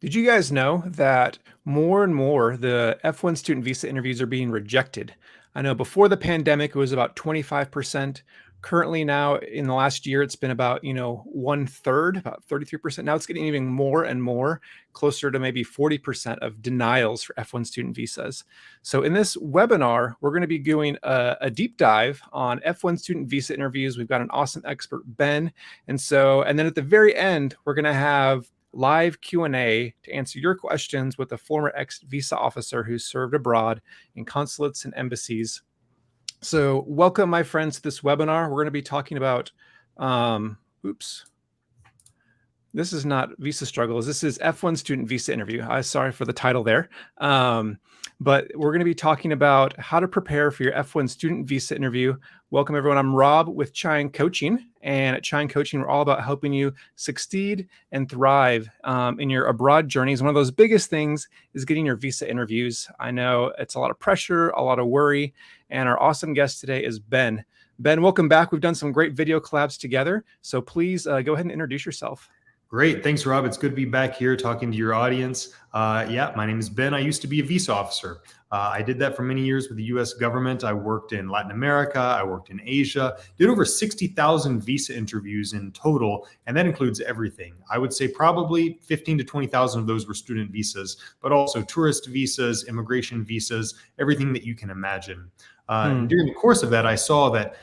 Did you guys know that more and more the F1 student visa interviews are being rejected? I know before the pandemic, it was about 25%. Currently now in the last year, it's been about, one third, about 33%. Now it's getting even more and more, closer to maybe 40% of denials for F1 student visas. So in this webinar, we're going to be doing a deep dive on F1 student visa interviews. We've got an awesome expert, Ben. And then at the very end, we're going to have live Q&A to answer your questions with a former ex-visa officer who served abroad in consulates and embassies. So welcome, my friends, to this webinar. We're going to be talking about, this is not visa struggles. This is F1 student visa interview. I'm sorry for the title there. But we're going to be talking about how to prepare for your F1 student visa interview. Welcome, everyone. I'm Rob with Chine Coaching. And at Chine Coaching, we're all about helping you succeed and thrive in your abroad journeys. One of those biggest things is getting your visa interviews. I know it's a lot of pressure, a lot of worry. And our awesome guest today is Ben. Ben, welcome back. We've done some great video collabs together. So please go ahead and introduce yourself. Great. Thanks, Rob. It's good to be back here talking to your audience. My name is Ben. I used to be a visa officer. I did that for many years with the U.S. government. I worked in Latin America. I worked in Asia, did over 60,000 visa interviews in total, and that includes everything. I would say probably 15 to 20,000 of those were student visas, but also tourist visas, immigration visas, everything that you can imagine. During the course of that, I saw that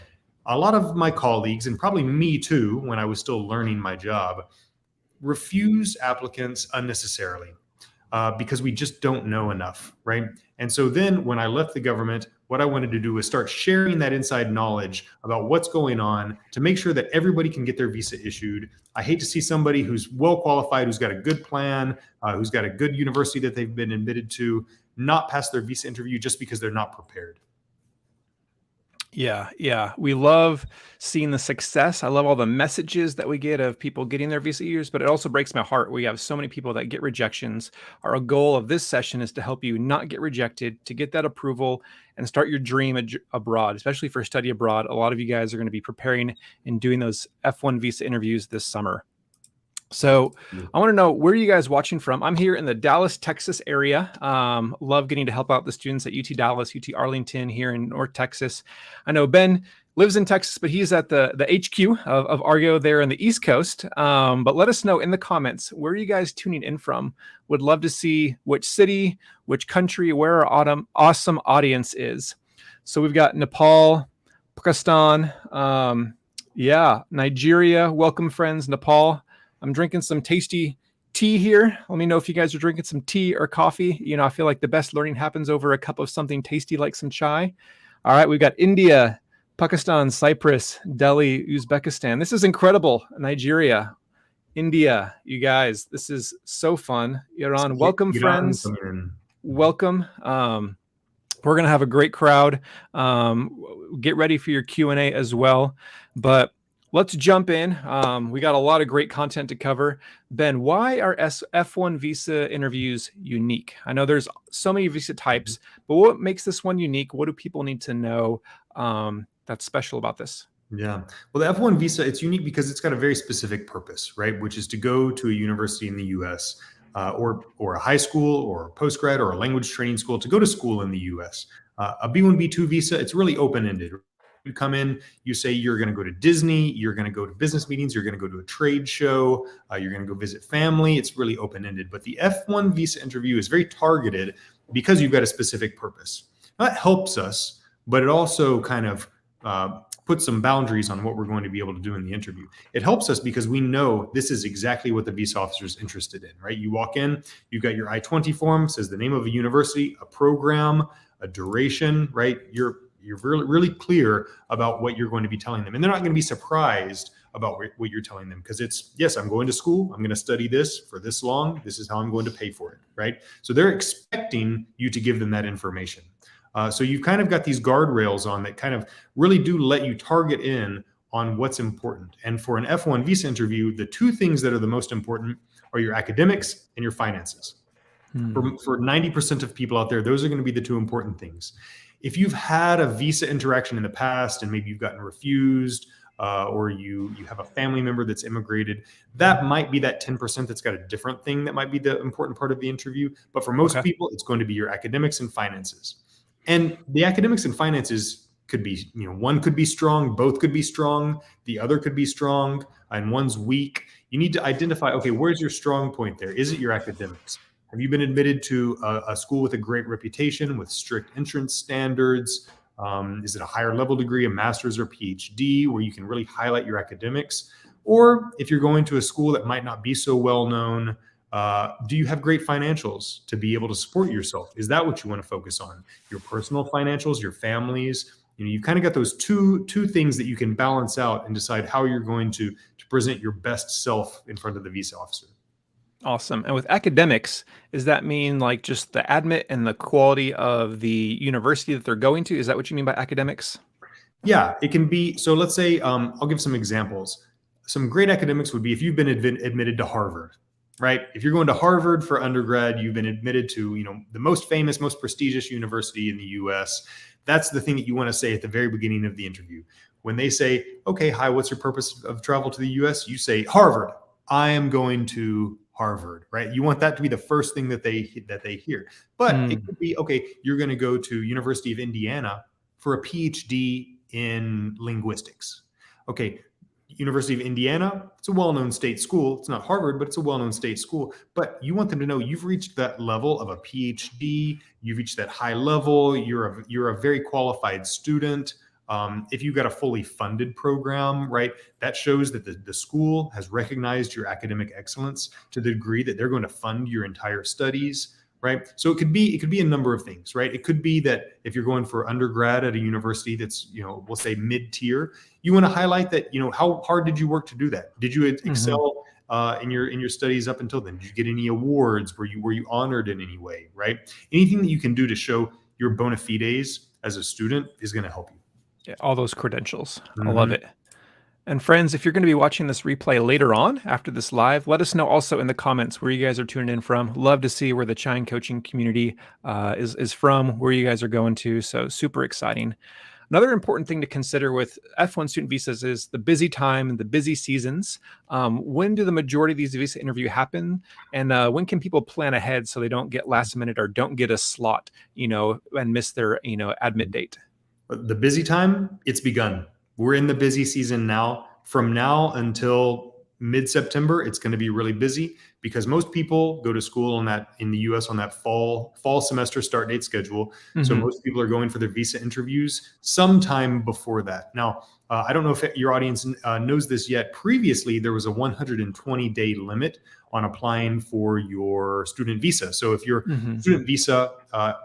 a lot of my colleagues, and probably me too, when I was still learning my job, refuse applicants unnecessarily because we just don't know enough, right? And so then when I left the government, what I wanted to do was start sharing that inside knowledge about what's going on to make sure that everybody can get their visa issued. I hate to see somebody who's well qualified, who's got a good plan, who's got a good university that they've been admitted to, not pass their visa interview just because they're not prepared. Yeah. We love seeing the success. I love all the messages that we get of people getting their visa years, but it also breaks my heart. We have so many people that get rejections. Our goal of this session is to help you not get rejected, to get that approval and start your dream abroad, especially for study abroad. A lot of you guys are going to be preparing and doing those F1 visa interviews this summer. So I want to know, where are you guys watching from? I'm here in the Dallas, Texas area. Love getting to help out the students at UT Dallas, UT Arlington here in North Texas. I know Ben lives in Texas, but he's at the HQ of Argo there on the East Coast. But let us know in the comments, where are you guys tuning in from? Would love to see which city, which country, where our awesome audience is. So we've got Nepal, Pakistan, Nigeria. Welcome, friends, Nepal. I'm drinking some tasty tea here. Let me know if you guys are drinking some tea or coffee. I feel like the best learning happens over a cup of something tasty like some chai. All right, we've got India, Pakistan, Cyprus, Delhi, Uzbekistan. This is incredible. Nigeria, India, you guys, this is so fun. Iran, welcome, friends. Welcome. We're going to have a great crowd. Get ready for your Q&A as well. But let's jump in. We got a lot of great content to cover. Ben, why are F1 visa interviews unique? I know there's so many visa types, but what makes this one unique? What do people need to know that's special about this? Yeah. Well, the F1 visa, it's unique because it's got a very specific purpose, right? Which is to go to a university in the US or a high school or a postgrad or a language training school, to go to school in the US. A B1, B2 visa, it's really open-ended. You come in, you say you're going to go to Disney, you're going to go to business meetings, you're going to go to a trade show, you're going to go visit family. It's really open-ended. But the F1 visa interview is very targeted because you've got a specific purpose. That helps us, but it also kind of puts some boundaries on what we're going to be able to do in the interview. It helps us because we know this is exactly what the visa officer is interested in, right? You walk in, you've got your I-20 form, says the name of a university, a program, a duration, right? You're really clear about what you're going to be telling them. And they're not going to be surprised about what you're telling them, because it's, yes, I'm going to school. I'm going to study this for this long. This is how I'm going to pay for it, right? So they're expecting you to give them that information. So you've kind of got these guardrails on that kind of really do let you target in on what's important. And for an F1 visa interview, the two things that are the most important are your academics and your finances. For 90% of people out there, those are going to be the two important things. If you've had a visa interaction in the past and maybe you've gotten refused, or you have a family member that's immigrated, that might be that 10% that's got a different thing that might be the important part of the interview. But for most Okay. people, it's going to be your academics and finances. And the academics and finances could be, one could be strong, both could be strong, the other could be strong, and one's weak. You need to identify, okay, where's your strong point there? Is it your academics? Have you been admitted to a school with a great reputation, with strict entrance standards? Is it a higher level degree, a master's or PhD, where you can really highlight your academics? Or if you're going to a school that might not be so well known, do you have great financials to be able to support yourself? Is that what you want to focus on? Your personal financials, your families? You've kind of got those two things that you can balance out and decide how you're going to present your best self in front of the visa officer. Awesome. And with academics, does that mean like just the admit and the quality of the university that they're going to? Is that what you mean by academics? Yeah, it can be. So let's say, I'll give some examples. Some great academics would be if you've been admitted to Harvard, right? If you're going to Harvard for undergrad, you've been admitted to, the most famous, most prestigious university in the US. That's the thing that you want to say at the very beginning of the interview. When they say, okay, hi, what's your purpose of travel to the US? You say, Harvard. I am going to Harvard, right? You want that to be the first thing that they hear. But it could be, okay, you're going to go to University of Indiana for a PhD in linguistics. Okay, University of Indiana, it's a well-known state school. It's not Harvard, but it's a well-known state school. But you want them to know you've reached that level of a PhD. You've reached that high level. You're a very qualified student. If you've got a fully funded program, right, that shows that the school has recognized your academic excellence to the degree that they're going to fund your entire studies, right? So it could be a number of things, right? It could be that if you're going for undergrad at a university that's, we'll say mid-tier, you want to highlight that, how hard did you work to do that? Did you excel in your studies up until then? Did you get any awards? Were you honored in any way, right? Anything that you can do to show your bona fides as a student is going to help you. Yeah, all those credentials. I love it. And friends, if you're going to be watching this replay later on after this live, let us know also in the comments where you guys are tuning in from. Love to see where the Chine coaching community is from, where you guys are going to. So super exciting. Another important thing to consider with F1 student visas is the busy time and the busy seasons. When do the majority of these visa interviews happen? And when can people plan ahead so they don't get last minute or don't get a slot, and miss their, admit date? The busy time, it's begun. We're in the busy season now. From now until mid-September, it's going to be really busy because most people go to school in the US on that fall semester start date schedule. So most people are going for their visa interviews sometime before that. Now, I don't know if your audience knows this yet. Previously, there was a 120-day limit on applying for your student visa. So if your student visa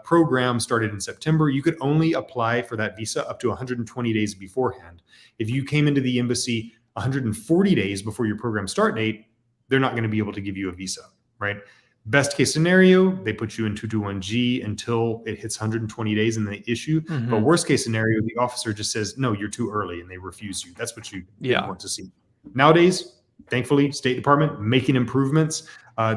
program started in September, you could only apply for that visa up to 120 days beforehand. If you came into the embassy 140 days before your program start date, they're not going to be able to give you a visa, right? Best case scenario, they put you in 221G until it hits 120 days and they issue. But worst case scenario, the officer just says, no, you're too early, and they refuse you. That's what you want to see. Nowadays, thankfully, State Department making improvements.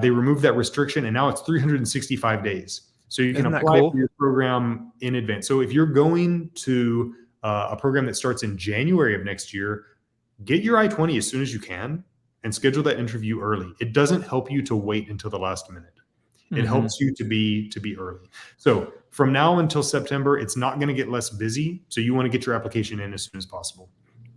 They removed that restriction, and now it's 365 days. So you can apply for your program in advance. So if you're going to a program that starts in January of next year, get your I-20 as soon as you can and schedule that interview early. It doesn't help you to wait until the last minute. It helps you to be early. So from now until September, it's not going to get less busy. So you want to get your application in as soon as possible.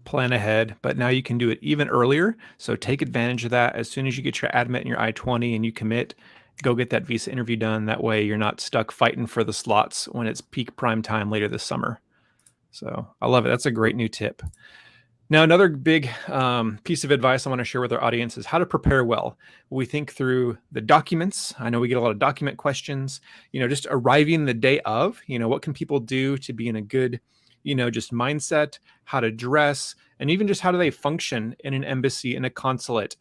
Plan ahead, but now you can do it even earlier. So take advantage of that. As soon as you get your admit and your I-20 and you commit, go get that visa interview done. That way you're not stuck fighting for the slots when it's peak prime time later this summer. So I love it. That's a great new tip. Now, another big piece of advice I want to share with our audience is how to prepare well. We think through the documents. I know we get a lot of document questions, just arriving the day of, what can people do to be in a good, just mindset, how to dress, and even just how do they function in an embassy, in a consulate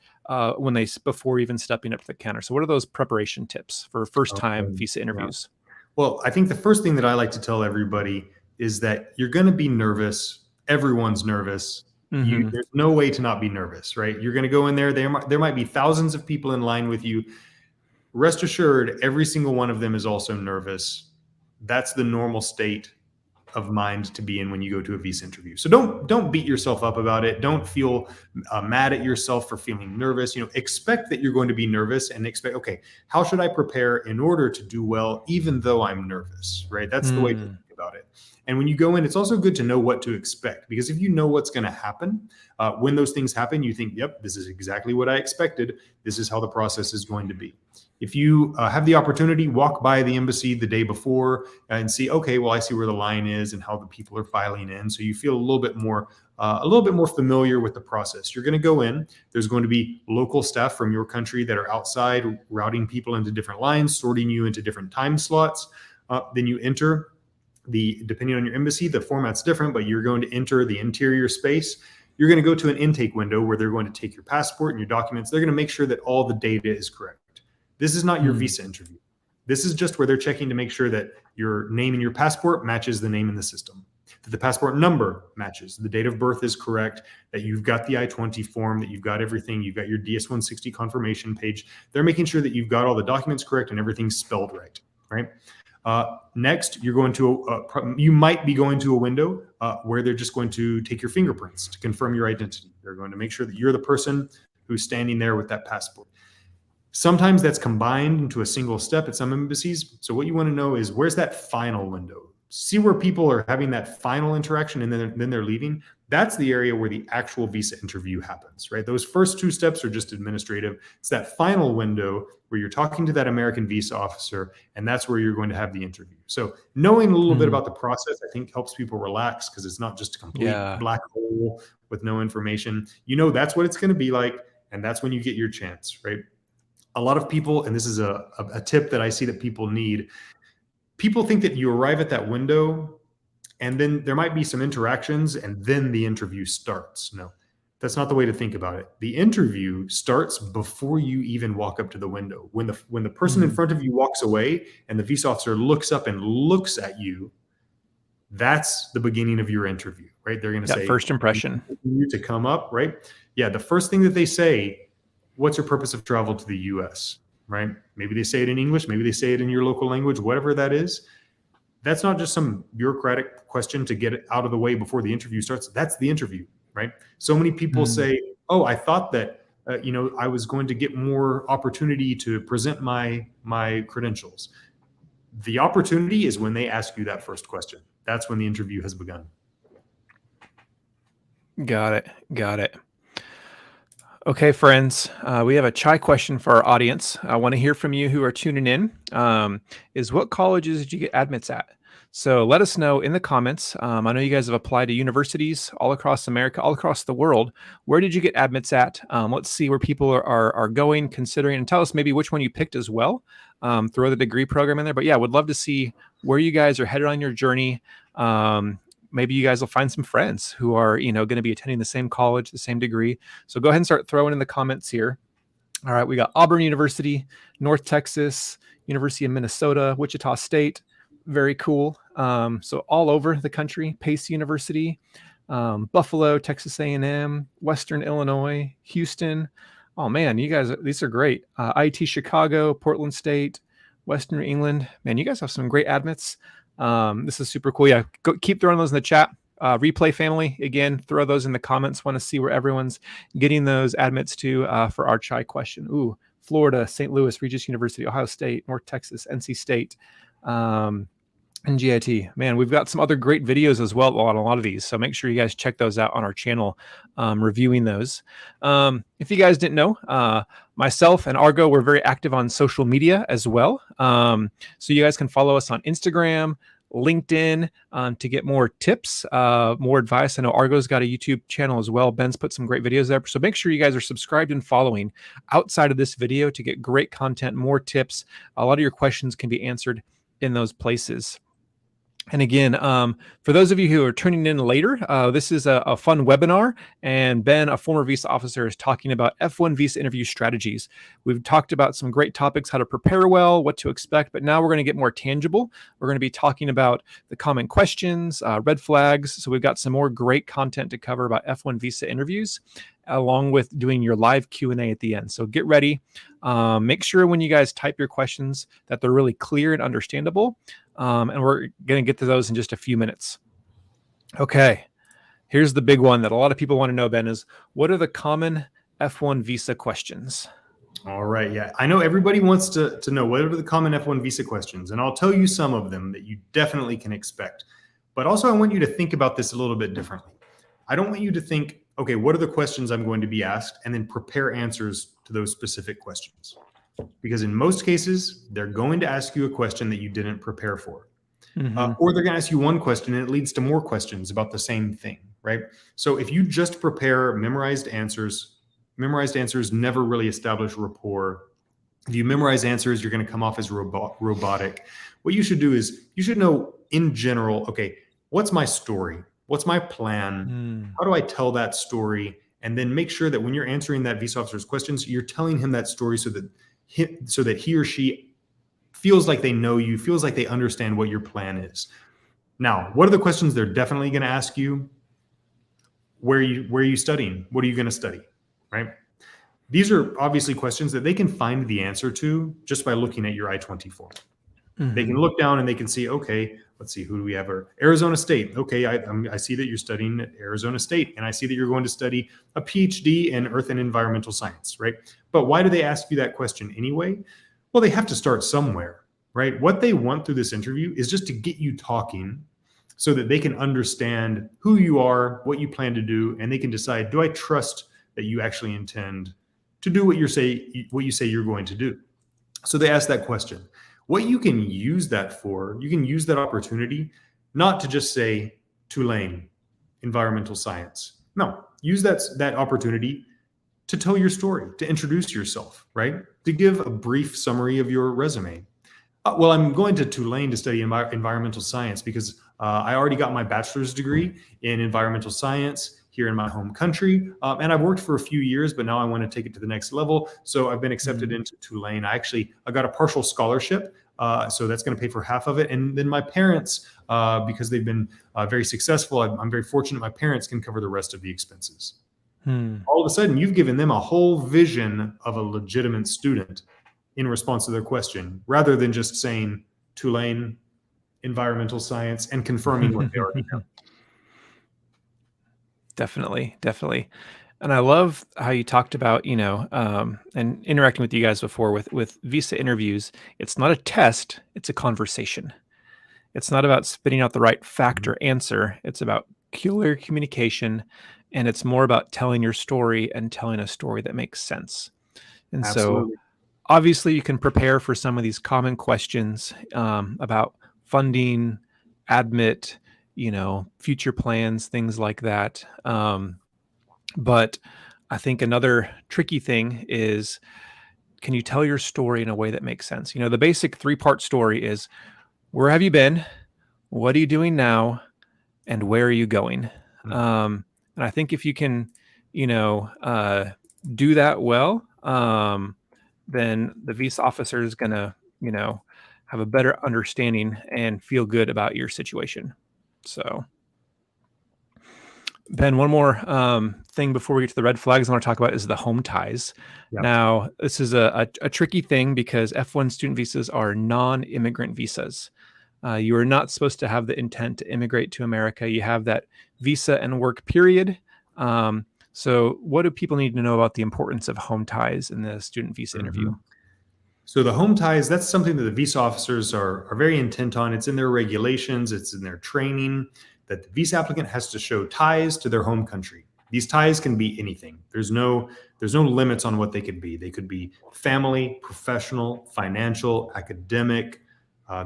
before even stepping up to the counter. So what are those preparation tips for first-time visa interviews? Yeah. Well, I think the first thing that I like to tell everybody is that you're going to be nervous. Everyone's nervous. There's no way to not be nervous, right? You're going to go in there. There might be thousands of people in line with you. Rest assured, every single one of them is also nervous. That's the normal state of mind to be in when you go to a visa interview. So don't beat yourself up about it. Don't feel mad at yourself for feeling nervous. Expect that you're going to be nervous, and expect, okay, how should I prepare in order to do well, even though I'm nervous, right? That's the way to think about it. And when you go in, it's also good to know what to expect, because if you know what's going to happen, when those things happen, you think, yep, this is exactly what I expected. This is how the process is going to be. If you have the opportunity, walk by the embassy the day before and see, okay, well, I see where the line is and how the people are filing in. So you feel a little bit more familiar with the process. You're going to go in. There's going to be local staff from your country that are outside routing people into different lines, sorting you into different time slots. Then you enter depending on your embassy, the format's different, but you're going to enter the interior space. You're going to go to an intake window where they're going to take your passport and your documents. They're going to make sure that all the data is correct. This is not your visa interview. This is just where they're checking to make sure that your name in your passport matches the name in the system, that the passport number matches, the date of birth is correct, that you've got the I-20 form, that you've got everything, you've got your DS-160 confirmation page. They're making sure that you've got all the documents correct and everything's spelled right? Next, you're going to you might be going to a window where they're just going to take your fingerprints to confirm your identity. They're going to make sure that you're the person who's standing there with that passport. Sometimes that's combined into a single step at some embassies. So what you want to know is, where's that final window? See where people are having that final interaction and then they're leaving. That's the area where the actual visa interview happens, right? Those first two steps are just administrative. It's that final window where you're talking to that American visa officer, and that's where you're going to have the interview. So knowing a little bit about the process, I think, helps people relax, because it's not just a complete black hole with no information. That's what it's going to be like, and that's when you get your chance, right? A lot of people, and this is a tip that I see that people need, people think that you arrive at that window and then there might be some interactions and then the interview starts. No, that's not the way to think about it. The interview starts before you even walk up to the window. When the person in front of you walks away and the visa officer looks up and looks at you, that's the beginning of your interview, right? They're going to say, first impression. You to come up, right? Yeah, the first thing that they say, what's your purpose of travel to the US, right? Maybe they say it in English, maybe they say it in your local language, whatever that is. That's not just some bureaucratic question to get it out of the way before the interview starts. That's the interview, right? So many people say, oh, I thought that, I was going to get more opportunity to present my credentials. The opportunity is when they ask you that first question. That's when the interview has begun. Got it. Okay, friends, we have a chai question for our audience. I want to hear from you who are tuning in. Is what colleges did you get admits at? So let us know in the comments. I know you guys have applied to universities all across America, all across the world. Where did you get admits at? Let's see where people are going, considering, and tell us maybe which one you picked as well. Throw the degree program in there. But yeah, would love to see where you guys are headed on your journey. Maybe you guys will find some friends who are, going to be attending the same college, the same degree. So go ahead and start throwing in the comments here. All right, we got Auburn University, North Texas, University of Minnesota, Wichita State. Very cool. So all over the country, Pace University, Buffalo, Texas A&M, Western Illinois, Houston. Oh man, you guys, these are great. IT Chicago, Portland State, Western New England. Man, you guys have some great admits. This is super cool. Yeah, keep throwing those in the chat. Replay family, again, throw those in the comments. Want to see where everyone's getting those admits to for our chai question. Ooh, Florida, St. Louis, Regis University, Ohio State, North Texas, NC State, and GIT. Man, we've got some other great videos as well on a lot of these. So make sure you guys check those out on our channel, reviewing those. If you guys didn't know, myself and Argo, we're very active on social media as well. So you guys can follow us on Instagram, LinkedIn, to get more tips, more advice. I know Argo's got a YouTube channel as well. Ben's put some great videos there. So make sure you guys are subscribed and following outside of this video to get great content, more tips. A lot of your questions can be answered in those places. And again, for those of you who are tuning in later, this is a fun webinar, and Ben, a former visa officer, is talking about F1 visa interview strategies. We've talked about some great topics, how to prepare well, what to expect, but now we're going to get more tangible. We're going to be talking about the common questions, red flags. So we've got some more great content to cover about F1 visa interviews, along with doing your live Q&A at the end. So get ready. Make sure when you guys type your questions that they're really clear and understandable. And we're going to get to those in just a few minutes. Okay. Here's the big one that a lot of people want to know, Ben, is what are the common F1 visa questions? All right. Yeah. I know everybody wants to know what are the common F1 visa questions, and I'll tell you some of them that you definitely can expect. But also, I want you to think about this a little bit differently. I don't want you to think, okay, what are the questions I'm going to be asked, and then prepare answers to those specific questions. Because in most cases, they're going to ask you a question that you didn't prepare for. Or they're going to ask you one question and it leads to more questions about the same thing, right? So if you just prepare memorized answers never really establish rapport. If you memorize answers, you're going to come off as robotic. What you should do is you should know in general, okay, what's my story? What's my plan? How do I tell that story? And then make sure that when you're answering that visa officer's questions, you're telling him that story so that he or she feels like they know you, feels like they understand what your plan is. Now, what are the questions they're definitely going to ask you? Where are you studying? What are you going to study? Right? These are obviously questions that they can find the answer to just by looking at your I-24. They can look down and they can see, okay, let's see, who do we have? Arizona State. Okay, I see that you're studying at Arizona State, and I see that you're going to study a PhD in Earth and Environmental Science, right? But why do they ask you that question anyway? Well, they have to start somewhere, right? What they want through this interview is just to get you talking so that they can understand who you are, what you plan to do, and they can decide, do I trust that you actually intend to do what you say you're going to do? So they ask that question. What you can use that for, you can use that opportunity not to just say Tulane, environmental science. No, use that opportunity to tell your story, to introduce yourself, right? To give a brief summary of your resume. Well, I'm going to Tulane to study environmental science because I already got my bachelor's degree in environmental science here in my home country. And I've worked for a few years, but now I want to take it to the next level. So I've been accepted into Tulane. I got a partial scholarship. So that's going to pay for half of it. And then my parents, because they've been very successful, I'm very fortunate my parents can cover the rest of the expenses. All of a sudden, you've given them a whole vision of a legitimate student in response to their question, rather than just saying Tulane, environmental science, and confirming what they already know. Definitely. And I love how you talked about, and interacting with you guys before with visa interviews. It's not a test, it's a conversation. It's not about spitting out the right fact or answer. It's about clear communication, and it's more about telling your story and telling a story that makes sense. And Absolutely. so obviously you can prepare for some of these common questions about funding, admit, future plans, things like that. But I think another tricky thing is, can you tell your story in a way that makes sense? The basic 3-part story is, where have you been? What are you doing now? And where are you going? And I think if you can, do that well, then the visa officer is going to, have a better understanding and feel good about your situation. So, Ben, one more thing before we get to the red flags I want to talk about is the home ties. Yep. Now, this is a tricky thing because F1 student visas are non-immigrant visas. You are not supposed to have the intent to immigrate to America. You have that visa and work period. So what do people need to know about the importance of home ties in the student visa interview? So the home ties, that's something that the visa officers are very intent on. It's in their regulations, it's in their training, that the visa applicant has to show ties to their home country. These ties can be anything. There's no limits on what they could be. They could be family, professional, financial, academic.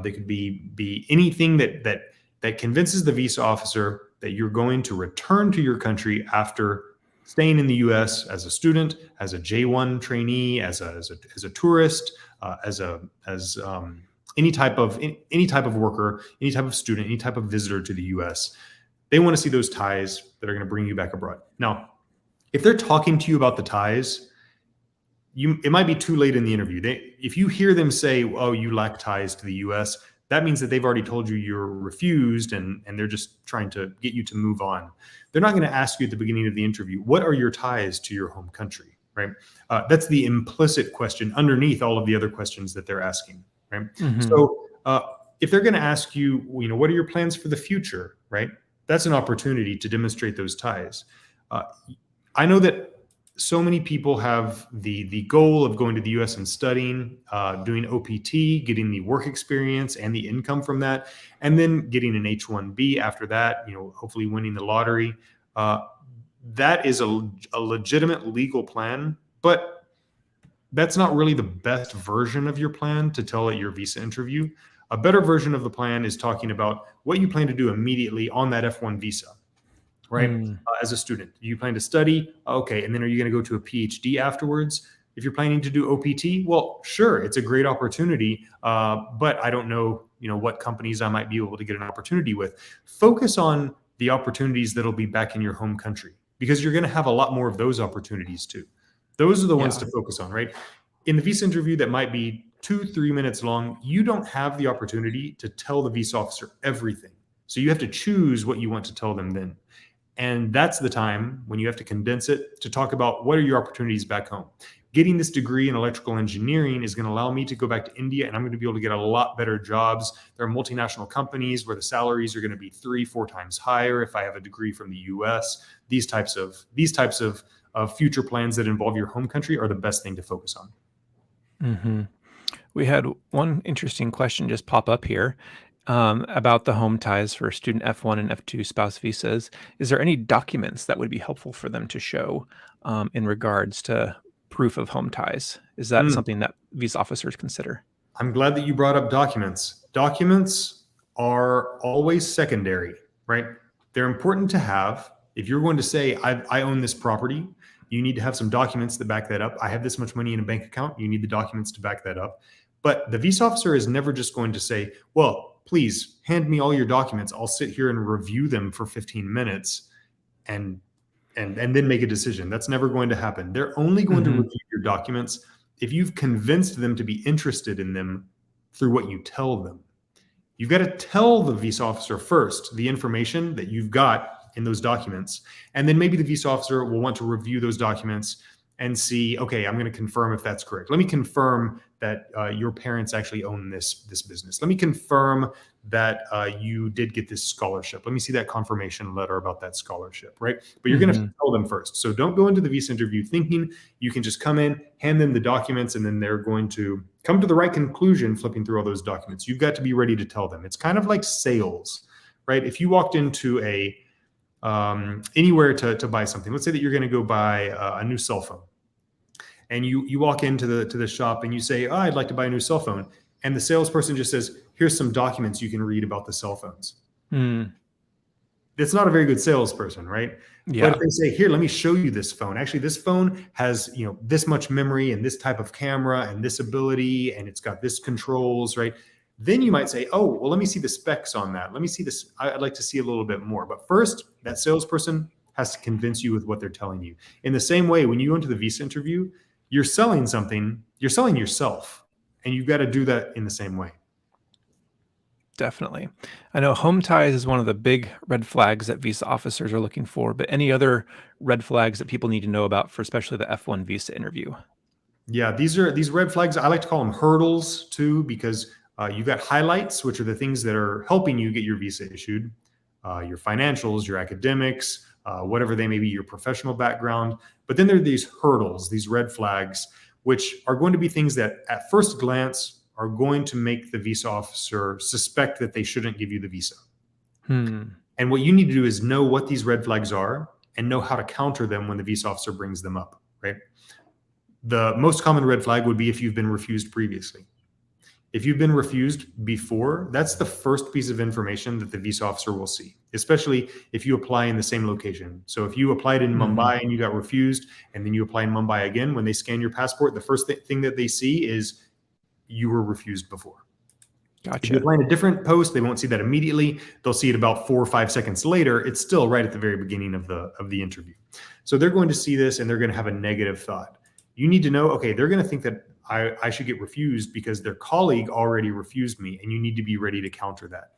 They could be anything that convinces the visa officer that you're going to return to your country after staying in the U.S. as a student, as a J1 trainee, as a tourist, as any type of worker, any type of student, any type of visitor to the U.S. They want to see those ties that are going to bring you back abroad. Now, if they're talking to you about the ties, it might be too late in the interview. If you hear them say, "Oh, you lack ties to the U.S.," that means that they've already told you you're refused, and they're just trying to get you to move on. They're not going to ask you at the beginning of the interview, what are your ties to your home country, right? That's the implicit question underneath all of the other questions that they're asking, right? So if they're going to ask you, what are your plans for the future, right? That's an opportunity to demonstrate those ties. I know that so many people have the goal of going to the U.S. and studying, doing OPT, getting the work experience and the income from that, and then getting an H-1B after that, hopefully winning the lottery. That is a legitimate legal plan, but that's not really the best version of your plan to tell at your visa interview. A better version of the plan is talking about what you plan to do immediately on that F1 visa, right? As a student, you plan to study, okay, and then are you going to go to a PhD afterwards? If you're planning to do OPT, well, sure, it's a great opportunity, but I don't know, what companies I might be able to get an opportunity with. Focus on the opportunities that'll be back in your home country, because you're going to have a lot more of those opportunities too. Those are the ones to focus on, right? In the visa interview that might be 2-3 minutes long, you don't have the opportunity to tell the visa officer everything. So you have to choose what you want to tell them then. And that's the time when you have to condense it to talk about what are your opportunities back home. Getting this degree in electrical engineering is going to allow me to go back to India, and I'm going to be able to get a lot better jobs. There are multinational companies where the salaries are going to be 3-4 times higher if I have a degree from the US. These types of future plans that involve your home country are the best thing to focus on. Mm-hmm. We had one interesting question just pop up here about the home ties for student F1 and F2 spouse visas. Is there any documents that would be helpful for them to show in regards to proof of home ties? Is that something that visa officers consider? I'm glad that you brought up documents. Documents are always secondary, right? They're important to have. If you're going to say, I own this property, you need to have some documents that back that up. I have this much money in a bank account. You need the documents to back that up. But the visa officer is never just going to say, well, please hand me all your documents. I'll sit here and review them for 15 minutes and then make a decision. That's never going to happen. They're only going to review your documents if you've convinced them to be interested in them through what you tell them. You've got to tell the visa officer first the information that you've got in those documents. And then maybe the visa officer will want to review those documents and see, okay, I'm going to confirm if that's correct. Let me confirm that your parents actually own this business. Let me confirm that you did get this scholarship. Let me see that confirmation letter about that scholarship, right? But you're going to tell them first. So don't go into the visa interview thinking you can just come in, hand them the documents, and then they're going to come to the right conclusion flipping through all those documents. You've got to be ready to tell them. It's kind of like sales, right? If you walked into anywhere to buy something, let's say that you're going to go buy a new cell phone, and you walk into the shop and you say, I'd like to buy a new cell phone, and the salesperson just says, here's some documents you can read about the cell phones. It's not a very good salesperson, right? But if they say, here, let me show you this phone. Actually, this phone has this much memory and this type of camera and this ability, and it's got this controls, right? Then you might say, oh, well, let me see the specs on that. Let me see this. I'd like to see a little bit more. But first, that salesperson has to convince you with what they're telling you. In the same way, when you go into the visa interview, you're selling something, you're selling yourself, and you've got to do that in the same way. Definitely. I know home ties is one of the big red flags that visa officers are looking for, but any other red flags that people need to know about for especially the F1 visa interview? Yeah, these red flags. I like to call them hurdles too, because you've got highlights, which are the things that are helping you get your visa issued, your financials, your academics, whatever they may be, your professional background. But then there are these hurdles, these red flags, which are going to be things that at first glance are going to make the visa officer suspect that they shouldn't give you the visa. And what you need to do is know what these red flags are and know how to counter them when the visa officer brings them up, right? The most common red flag would be if you've been refused previously. If you've been refused before, that's the first piece of information that the visa officer will see, especially if you apply in the same location. So if you applied in Mumbai and you got refused, and then you apply in Mumbai again, when they scan your passport, the first thing that they see is you were refused before. Gotcha. If you apply in a different post, they won't see that immediately. They'll see it about 4 or 5 seconds later. It's still right at the very beginning of the interview. So they're going to see this and they're going to have a negative thought. You need to know, okay, they're going to think that I should get refused because their colleague already refused me, and you need to be ready to counter that.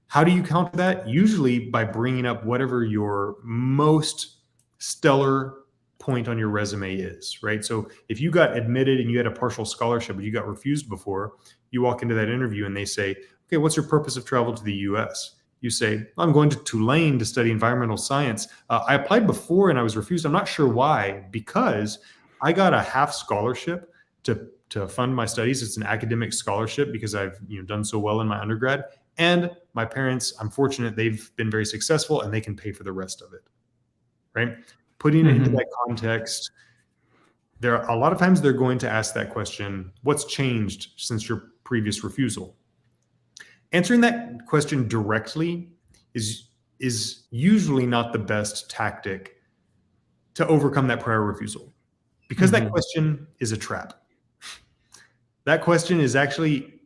How do you counter that? Usually by bringing up whatever your most stellar point on your resume is, right? So if you got admitted and you had a partial scholarship, but you got refused before, you walk into that interview and they say, okay, what's your purpose of travel to the US? You say, I'm going to Tulane to study environmental science. I applied before and I was refused. I'm not sure why, because I got a half scholarship to fund my studies. It's an academic scholarship because I've done so well in my undergrad. And my parents, I'm fortunate, they've been very successful and they can pay for the rest of it, right? Putting it into that context, a lot of times they're going to ask that question, what's changed since your previous refusal? Answering that question directly is usually not the best tactic to overcome that prior refusal, because that question is a trap. That question is actually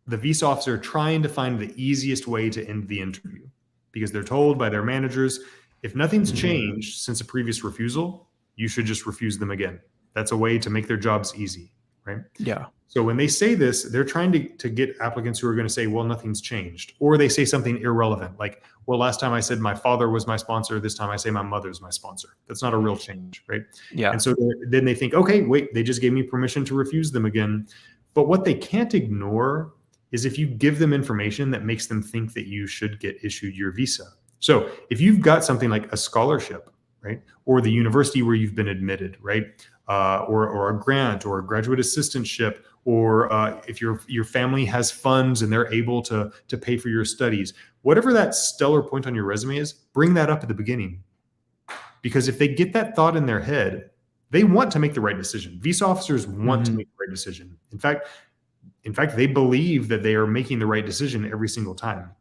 the visa officer trying to find the easiest way to end the interview, because they're told by their managers, if nothing's changed since a previous refusal, you should just refuse them again. That's a way to make their jobs easy, right? Yeah. So when they say this, they're trying to get applicants who are going to say, well, nothing's changed. Or they say something irrelevant, like, well, last time I said my father was my sponsor. This time I say my mother's my sponsor. That's not a real change, right? Yeah. And so then they think, okay, wait, they just gave me permission to refuse them again. But what they can't ignore is if you give them information that makes them think that you should get issued your visa. So if you've got something like a scholarship, right, or the university where you've been admitted, right, or a grant or a graduate assistantship, or if your family has funds and they're able to pay for your studies, whatever that stellar point on your resume is, bring that up at the beginning. Because if they get that thought in their head, they want to make the right decision. Visa officers want to make the right decision. In fact, they believe that they are making the right decision every single time.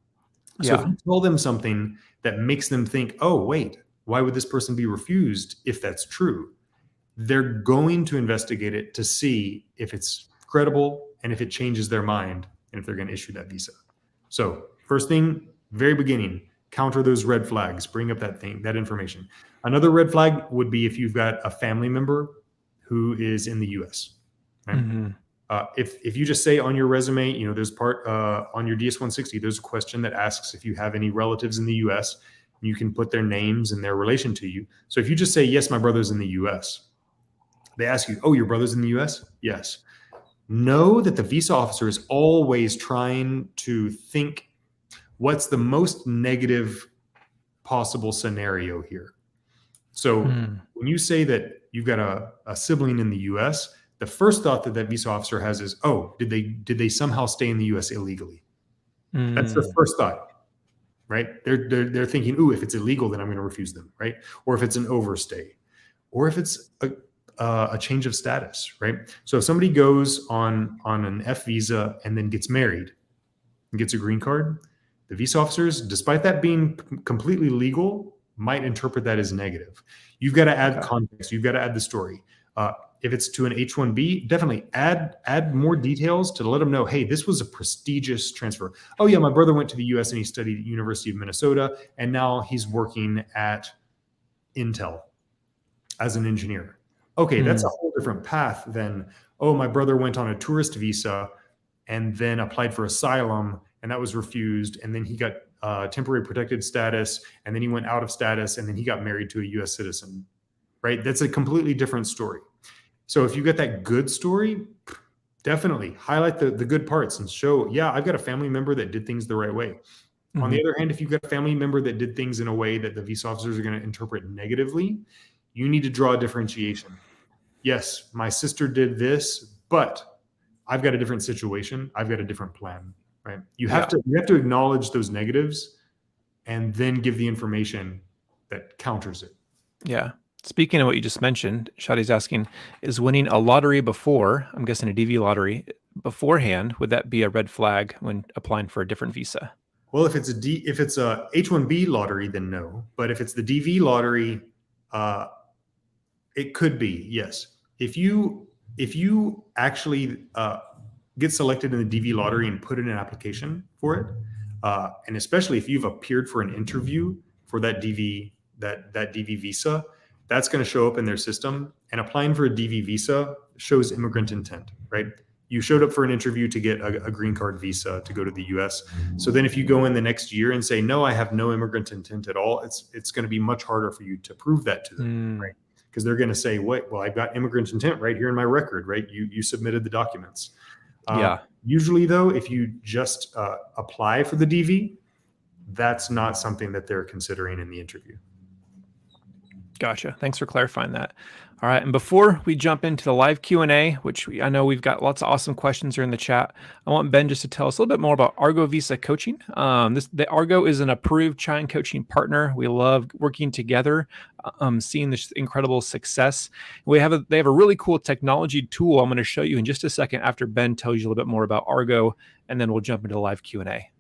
So if you tell them something that makes them think, oh, wait, why would this person be refused if that's true? They're going to investigate it to see if it's credible and if it changes their mind and if they're going to issue that visa. So first thing, very beginning, counter those red flags, bring up that information. Another red flag would be if you've got a family member who is in the US. Right? If you just say on your resume, there's part on your DS-160, there's a question that asks if you have any relatives in the US. You can put their names and their relation to you. So if you just say, yes, my brother's in the US, they ask you, oh, your brother's in the US? Yes. Know that the visa officer is always trying to think what's the most negative possible scenario here. So when you say that you've got a sibling in the US, the first thought that visa officer has is, oh, did they somehow stay in the US illegally? That's their first thought. Right? They're thinking, ooh, if it's illegal, then I'm going to refuse them, right? Or if it's an overstay, or if it's a change of status, right? So if somebody goes on an F visa and then gets married and gets a green card, the visa officers, despite that being completely legal, might interpret that as negative. You've got to add context. You've got to add the story. If it's to an H-1B, definitely add more details to let them know, hey, this was a prestigious transfer. Oh yeah, my brother went to the US and he studied at University of Minnesota, and now he's working at Intel as an engineer. Okay, that's a whole different path than, oh, my brother went on a tourist visa and then applied for asylum and that was refused, and then he got temporary protected status, and then he went out of status, and then he got married to a US citizen, right? That's a completely different story. So if you get that good story, definitely highlight the good parts and show, yeah, I've got a family member that did things the right way. On the other hand, if you've got a family member that did things in a way that the visa officers are going to interpret negatively, you need to draw a differentiation. Yes, my sister did this, but I've got a different situation. I've got a different plan, right? You have to acknowledge those negatives and then give the information that counters it. Yeah. Speaking of what you just mentioned, Shadi's asking, is winning a lottery before, I'm guessing a DV lottery, beforehand, would that be a red flag when applying for a different visa? Well, if it's a H-1B lottery, then no. But if it's the DV lottery, it could be, yes. If you actually get selected in the DV lottery and put in an application for it, and especially if you've appeared for an interview for that DV visa, that's going to show up in their system. And applying for a DV visa shows immigrant intent, right? You showed up for an interview to get a green card visa to go to the US. So then if you go in the next year and say, no, I have no immigrant intent at all, it's going to be much harder for you to prove that to them, right? because they're going to say, "What? Well, I've got immigrant intent right here in my record, right? You submitted the documents." Yeah. Usually, though, if you just apply for the DV, that's not something that they're considering in the interview. Gotcha. Thanks for clarifying that. All right, and before we jump into the live Q&A, which I know we've got lots of awesome questions here in the chat, I want Ben just to tell us a little bit more about Argo Visa Coaching. The Argo is an approved China coaching partner. We love working together, seeing this incredible success. They have a really cool technology tool I'm going to show you in just a second after Ben tells you a little bit more about Argo, and then we'll jump into the live Q&A.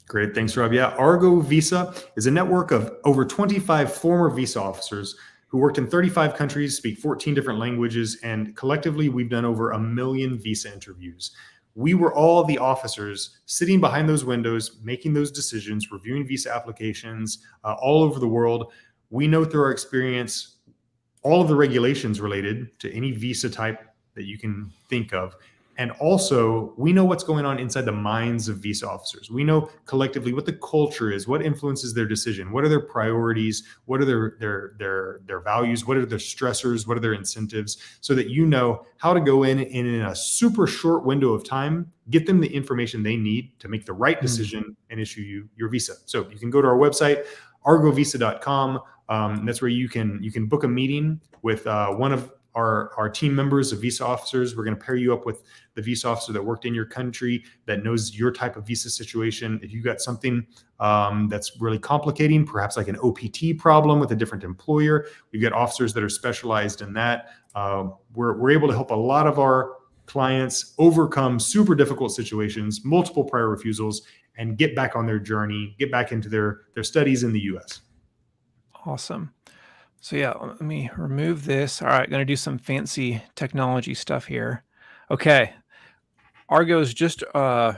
Great. Thanks, Rob. Yeah, Argo Visa is a network of over 25 former visa officers who worked in 35 countries, speak 14 different languages, and collectively we've done over 1 million visa interviews. We were all the officers sitting behind those windows, making those decisions, reviewing visa applications all over the world. We know through our experience all of the regulations related to any visa type that you can think of. And also, we know what's going on inside the minds of visa officers. We know collectively what the culture is, what influences their decision, what are their priorities, what are their values, what are their stressors, what are their incentives, so that you know how to go in a super short window of time, get them the information they need to make the right decision and issue you your visa. So you can go to our website, argovisa.com. That's where you can book a meeting with one of our team members of visa officers. We're going to pair you up with the visa officer that worked in your country, that knows your type of visa situation. If you got something that's really complicating, perhaps like an OPT problem with a different employer, we've got officers that are specialized in that. We're able to help a lot of our clients overcome super difficult situations, multiple prior refusals, and get back on their journey, get back into their studies in the US. Awesome. So yeah, let me remove this. All right, going to do some fancy technology stuff here. Okay. Argo's just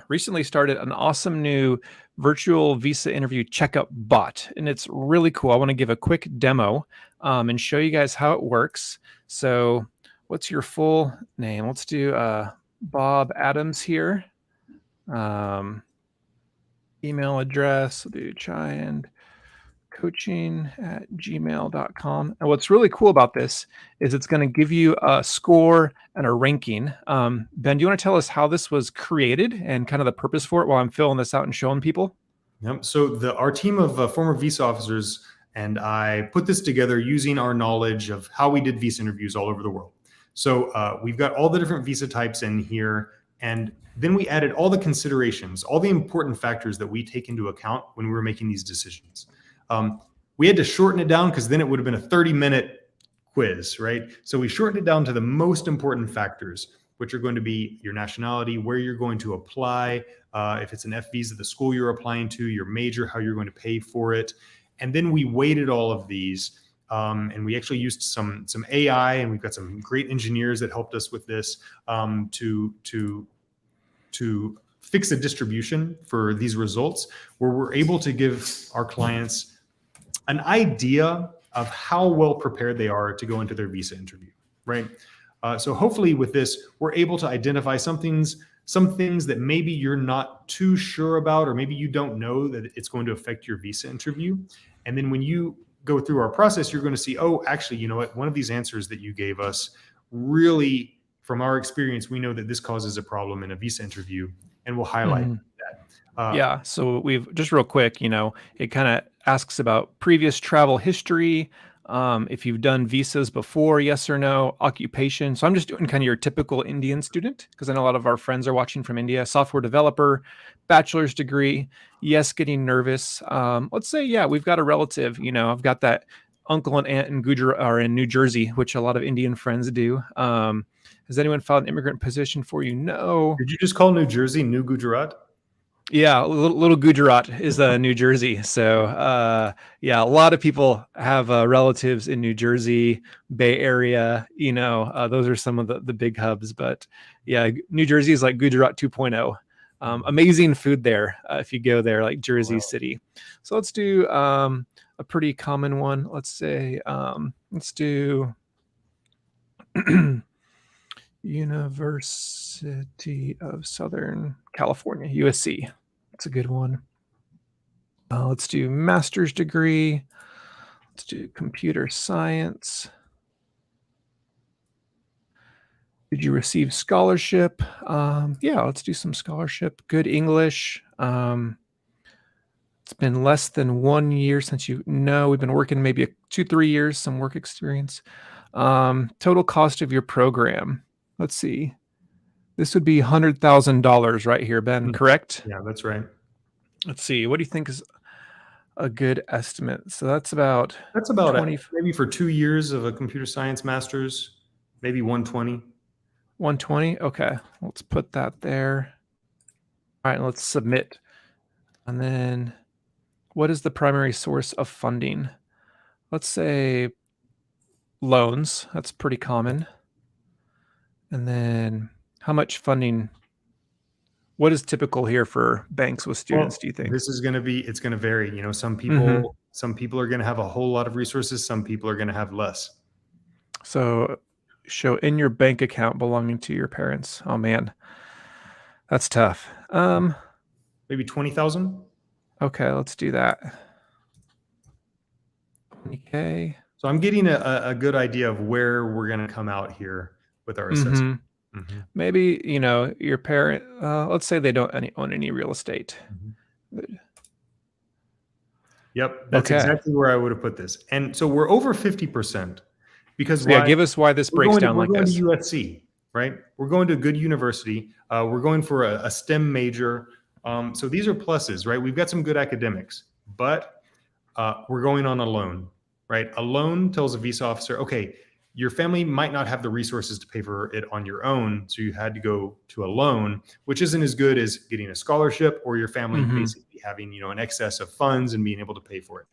recently started an awesome new virtual visa interview checkup bot, and it's really cool. I want to give a quick demo and show you guys how it works. So what's your full name? Let's do Bob Adams here. Email address, we'll do coaching@gmail.com. And what's really cool about this is it's going to give you a score and a ranking. Ben, do you want to tell us how this was created and kind of the purpose for it while I'm filling this out and showing people? Yep. So our team of former visa officers and I put this together using our knowledge of how we did visa interviews all over the world. So we've got all the different visa types in here, and then we added all the considerations, all the important factors that we take into account when we were making these decisions. We had to shorten it down because then it would have been a 30-minute quiz, right? So we shortened it down to the most important factors, which are going to be your nationality, where you're going to apply, if it's an F visa, the school you're applying to, your major, how you're going to pay for it. And then we weighted all of these, and we actually used some AI, and we've got some great engineers that helped us with this to fix a distribution for these results, where we're able to give our clients an idea of how well prepared they are to go into their visa interview, right? So hopefully with this, we're able to identify some things that maybe you're not too sure about, or maybe you don't know that it's going to affect your visa interview. And then when you go through our process, you're going to see, oh, actually, you know what? One of these answers that you gave us really, from our experience, we know that this causes a problem in a visa interview, and we'll highlight that. Yeah. So we've just real quick, it kind of asks about previous travel history. If you've done visas before, yes or no, occupation. So I'm just doing kind of your typical Indian student, because I know a lot of our friends are watching from India. Software developer, bachelor's degree. Yes, getting nervous. Let's say, yeah, we've got a relative, I've got that uncle and aunt in Gujarat or in New Jersey, which a lot of Indian friends do. Has anyone filed an immigrant petition for you? No. Did you just call New Jersey New Gujarat? Yeah, little Gujarat is New Jersey. So yeah, a lot of people have relatives in New Jersey, Bay Area. Those are some of the big hubs. But yeah, New Jersey is like Gujarat 2.0. Amazing food there if you go there, like Jersey City. So let's do a pretty common one. Let's say let's do University of Southern California, USC. That's a good one. Let's do master's degree. Let's do computer science. Did you receive scholarship? Yeah, let's do some scholarship. Good English. It's been less than 1 year since you know. We've been working maybe 2-3 years, some work experience. Total cost of your program. Let's see. This would be $100,000 right here, Ben, correct? Yeah, that's right. Let's see. What do you think is a good estimate? So that's about 20, maybe for 2 years of a computer science master's, maybe 120. 120. Okay, let's put that there. All right, let's submit. And then what is the primary source of funding? Let's say loans. That's pretty common. And then how much funding? What is typical here for banks with students, do you think? This is going to be, it's going to vary. You know, some people are going to have a whole lot of resources. Some people are going to have less. So show in your bank account belonging to your parents. Oh man, that's tough. Maybe 20,000. Okay, let's do that. 20K. So I'm getting a good idea of where we're going to come out here with our assessment. Maybe, you know, your parent, let's say they don't own any real estate. Yep, that's exactly where I would have put this. And so we're over 50% because yeah, give us why this breaks down like this. We're going to USC, right? We're going to a good university. We're going for a STEM major. So these are pluses, right? We've got some good academics, but we're going on a loan, right? A loan tells a visa officer, okay, your family might not have the resources to pay for it on your own, so you had to go to a loan, which isn't as good as getting a scholarship or your family basically having, you know, an excess of funds and being able to pay for it.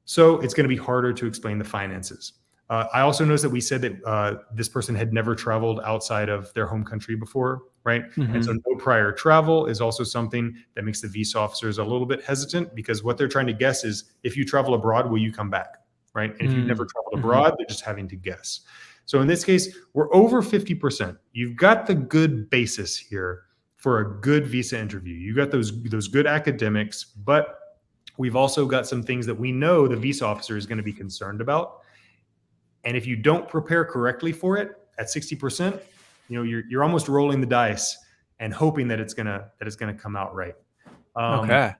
So it's going to be harder to explain the finances. I also noticed that we said that this person had never traveled outside of their home country before, right? And so no prior travel is also something that makes the visa officers a little bit hesitant, because what they're trying to guess is, if you travel abroad, will you come back? Right? And if you've never traveled abroad, they're just having to guess. So in this case, we're over 50%. You've got the good basis here for a good visa interview. You got those good academics, but we've also got some things that we know the visa officer is going to be concerned about. And if you don't prepare correctly for it at 60%, you know, you're almost rolling the dice and hoping that it's gonna come out right. Okay.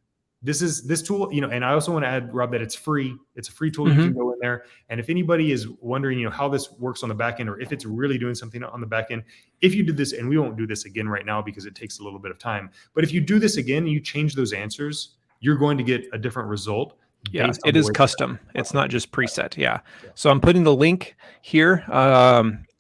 This tool, you know, and I also want to add, Rob, that it's free. It's a free tool. You can go in there. And if anybody is wondering, you know, how this works on the back end, or if it's really doing something on the back end, if you did this, and we won't do this again right now because it takes a little bit of time, but if you do this again and you change those answers, you're going to get a different result. Yeah, it is custom. It's not just preset. Yeah. So I'm putting the link here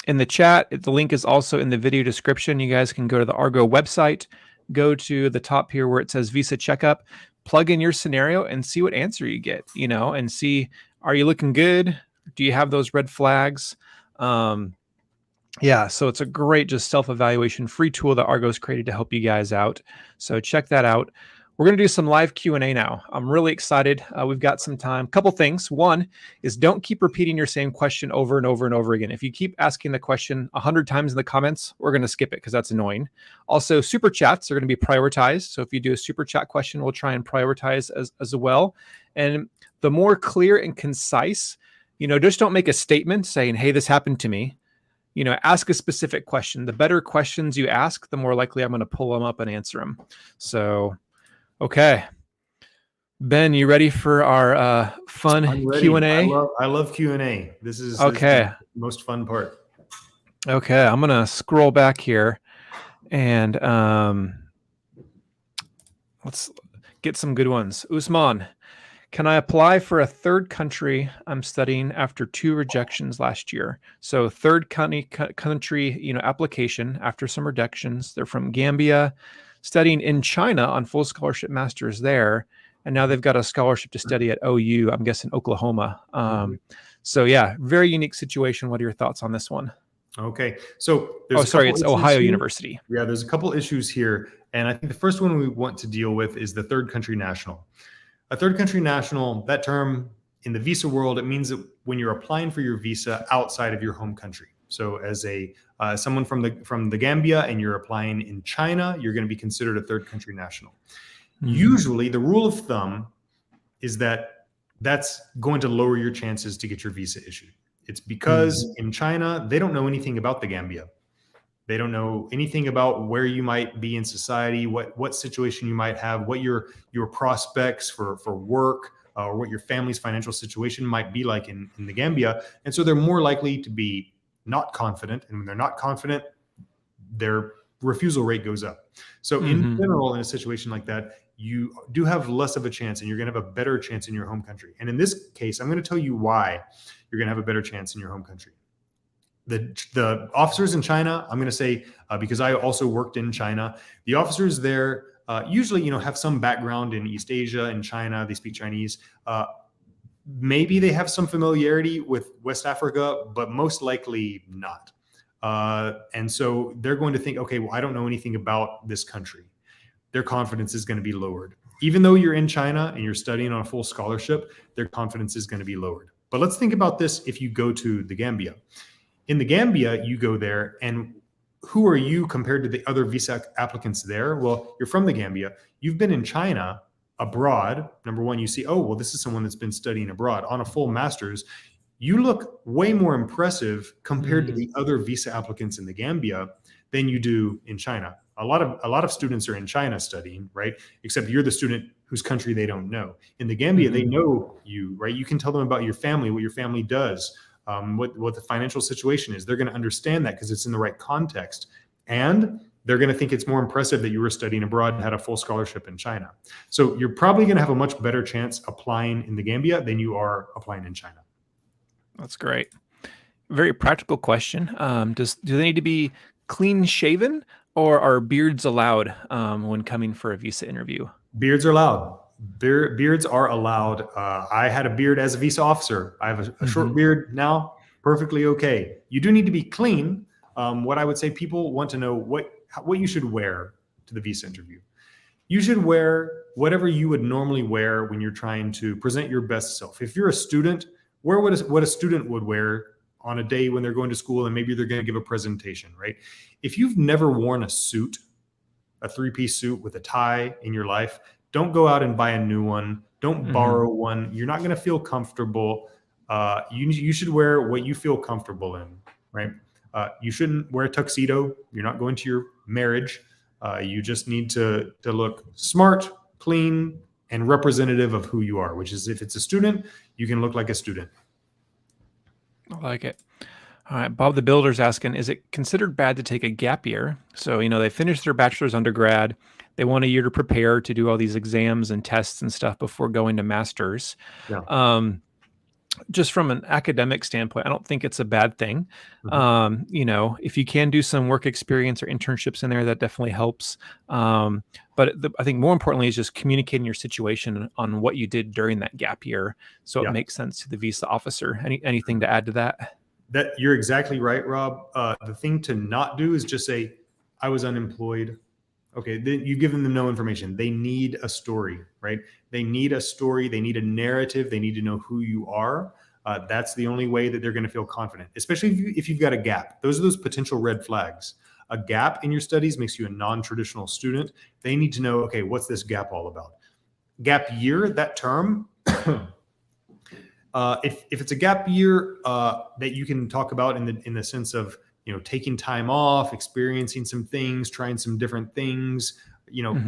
in the chat. The link is also in the video description. You guys can go to the Argo website, go to the top here where it says Visa Checkup, plug in your scenario and see what answer you get, you know, and see, are you looking good? Do you have those red flags? Yeah, so it's a great just self-evaluation free tool that Argo's created to help you guys out. So check that out. We're going to do some live Q&A now. I'm really excited. We've got some time. Couple things. One is, don't keep repeating your same question over and over and over again. If you keep asking the question 100 times in the comments, we're going to skip it because that's annoying. Also, super chats are going to be prioritized. So if you do a super chat question, we'll try and prioritize as well. And the more clear and concise, you know, just don't make a statement saying, hey, this happened to me. You know, ask a specific question. The better questions you ask, the more likely I'm going to pull them up and answer them. So, okay. Ben, you ready for our fun Q&A? I love Q&A. This is okay. The most fun part. Okay, I'm going to scroll back here and let's get some good ones. Usman, can I apply for a third country I'm studying after 2 rejections last year? So third country, you know, application after some rejections. They're from Gambia, studying in China on full scholarship masters there. And now they've got a scholarship to study at OU, I'm guessing Oklahoma. So yeah, very unique situation. What are your thoughts on this one? Okay. So it's Ohio University. Yeah, there's a couple issues here. And I think the first one we want to deal with is the third country national. A third country national, that term in the visa world, it means that when you're applying for your visa outside of your home country. So as someone from the Gambia and you're applying in China, you're going to be considered a third country national. Usually the rule of thumb is that that's going to lower your chances to get your visa issued. It's because in China, they don't know anything about the Gambia. They don't know anything about where you might be in society, what situation you might have, what your prospects for work, or what your family's financial situation might be like in the Gambia. And so they're more likely to be not confident. And when they're not confident, their refusal rate goes up. So in general, in a situation like that, you do have less of a chance, and you're going to have a better chance in your home country. And in this case, I'm going to tell you why you're going to have a better chance in your home country. The officers in China, I'm going to say, because I also worked in China, the officers there usually, have some background in East Asia and China. They speak Chinese. Maybe they have some familiarity with West Africa, but most likely not. And so they're going to think, okay, well, I don't know anything about this country. Their confidence is going to be lowered. Even though you're in China and you're studying on a full scholarship, their confidence is going to be lowered. But let's think about this if you go to the Gambia. In the Gambia, you go there, and who are you compared to the other visa applicants there? Well, you're from the Gambia. You've been in China abroad. Number one, you see, oh, well, this is someone that's been studying abroad on a full master's. You look way more impressive compared to the other visa applicants in the Gambia than you do in China. A lot of students are in China studying, right? Except you're the student whose country they don't know. In the Gambia, they know you, right? You can tell them about your family, what your family does, what the financial situation is. They're going to understand that because it's in the right context. And they're going to think it's more impressive that you were studying abroad and had a full scholarship in China. So you're probably going to have a much better chance applying in the Gambia than you are applying in China. That's great. Very practical question. Do they need to be clean shaven, or are beards allowed when coming for a visa interview? Beards are allowed. Beards are allowed. I had a beard as a visa officer. I have a short beard now. Perfectly okay. You do need to be clean. What I would say, people want to know what you should wear to the visa interview. You should wear whatever you would normally wear when you're trying to present your best self. If you're a student, wear what a student would wear on a day when they're going to school and maybe they're going to give a presentation, right? If you've never worn a suit, a three-piece suit with a tie in your life, don't go out and buy a new one. Don't borrow one. You're not going to feel comfortable. You should wear what you feel comfortable in, right? You shouldn't wear a tuxedo. You're not going to your marriage. You just need to look smart, clean, and representative of who you are, which is, if it's a student, you can look like a student. I like it. All right. Bob the Builder's asking, is it considered bad to take a gap year? So, they finished their bachelor's undergrad. They want a year to prepare to do all these exams and tests and stuff before going to master's. Yeah. Just from an academic standpoint, I don't think it's a bad thing. If you can do some work experience or internships in there, that definitely helps. But I think more importantly is just communicating your situation on what you did during that gap year, so it makes sense to the visa officer. Anything to add to that? That you're exactly right, Rob. The thing to not do is just say, I was unemployed. Okay, then you've given them no information. They need a story, right? They need a story. They need a narrative. They need to know who you are. That's the only way that they're going to feel confident, especially if you've got a gap. Those are those potential red flags. A gap in your studies makes you a non-traditional student. They need to know, okay, what's this gap all about? Gap year, that term, if it's a gap year that you can talk about in the sense of, taking time off, experiencing some things, trying some different things,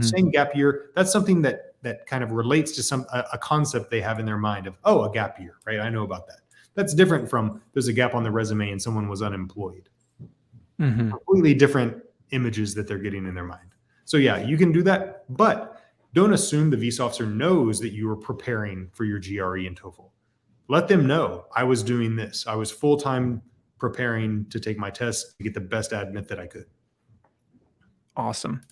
saying gap year, that's something that kind of relates to a concept they have in their mind of, oh, a gap year, right? I know about that. That's different from there's a gap on the resume and someone was unemployed. Completely different images that they're getting in their mind. So yeah, you can do that, but don't assume the visa officer knows that you were preparing for your GRE and TOEFL. Let them know, I was doing this. I was full-time preparing to take my test to get the best admit that I could. Awesome.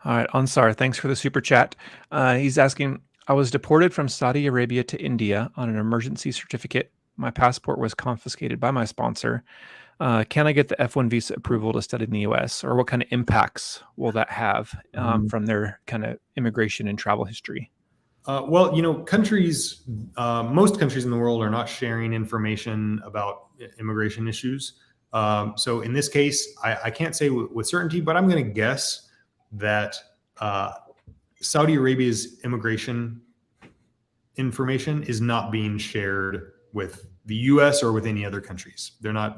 All right, Ansar, thanks for the super chat. He's asking, I was deported from Saudi Arabia to India on an emergency certificate. My passport was confiscated by my sponsor. Can I get the F1 visa approval to study in the US? Or what kind of impacts will that have from their kind of immigration and travel history? Well, countries, most countries in the world are not sharing information about immigration issues. So in this case, I can't say with certainty, but I'm going to guess that Saudi Arabia's immigration information is not being shared with the U.S. or with any other countries. They're not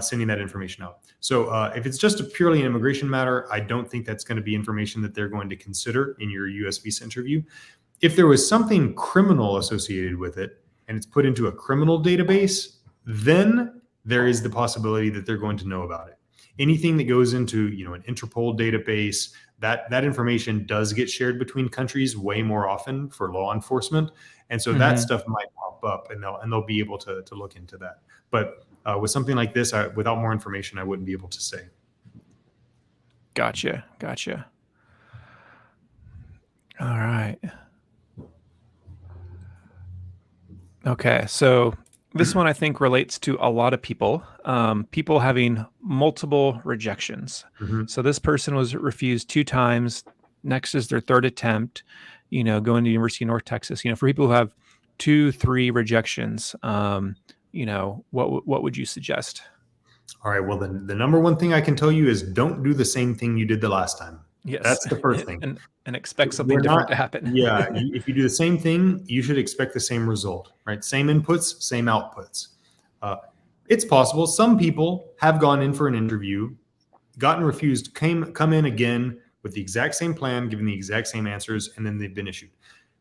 sending that information out. So if it's just a purely an immigration matter, I don't think that's going to be information that they're going to consider in your US visa interview. If there was something criminal associated with it and it's put into a criminal database, then there is the possibility that they're going to know about it. Anything that goes into, an Interpol database, that information does get shared between countries way more often for law enforcement. And so that stuff might pop up and they'll be able to look into that. But with something like this, without more information, I wouldn't be able to say. Gotcha. All right. Okay, so this one I think relates to a lot of people. People having multiple rejections. So this person was refused 2 times. Next is their 3rd attempt. Going to University of North Texas. For people who have 2, 3 rejections, what would you suggest? All right. Well, then the number one thing I can tell you is don't do the same thing you did the last time. Yes, that's the first thing. And expect something different to happen. Yeah, if you do the same thing, you should expect the same result, right? Same inputs, same outputs. It's possible some people have gone in for an interview, gotten refused, come in again with the exact same plan, given the exact same answers, and then they've been issued.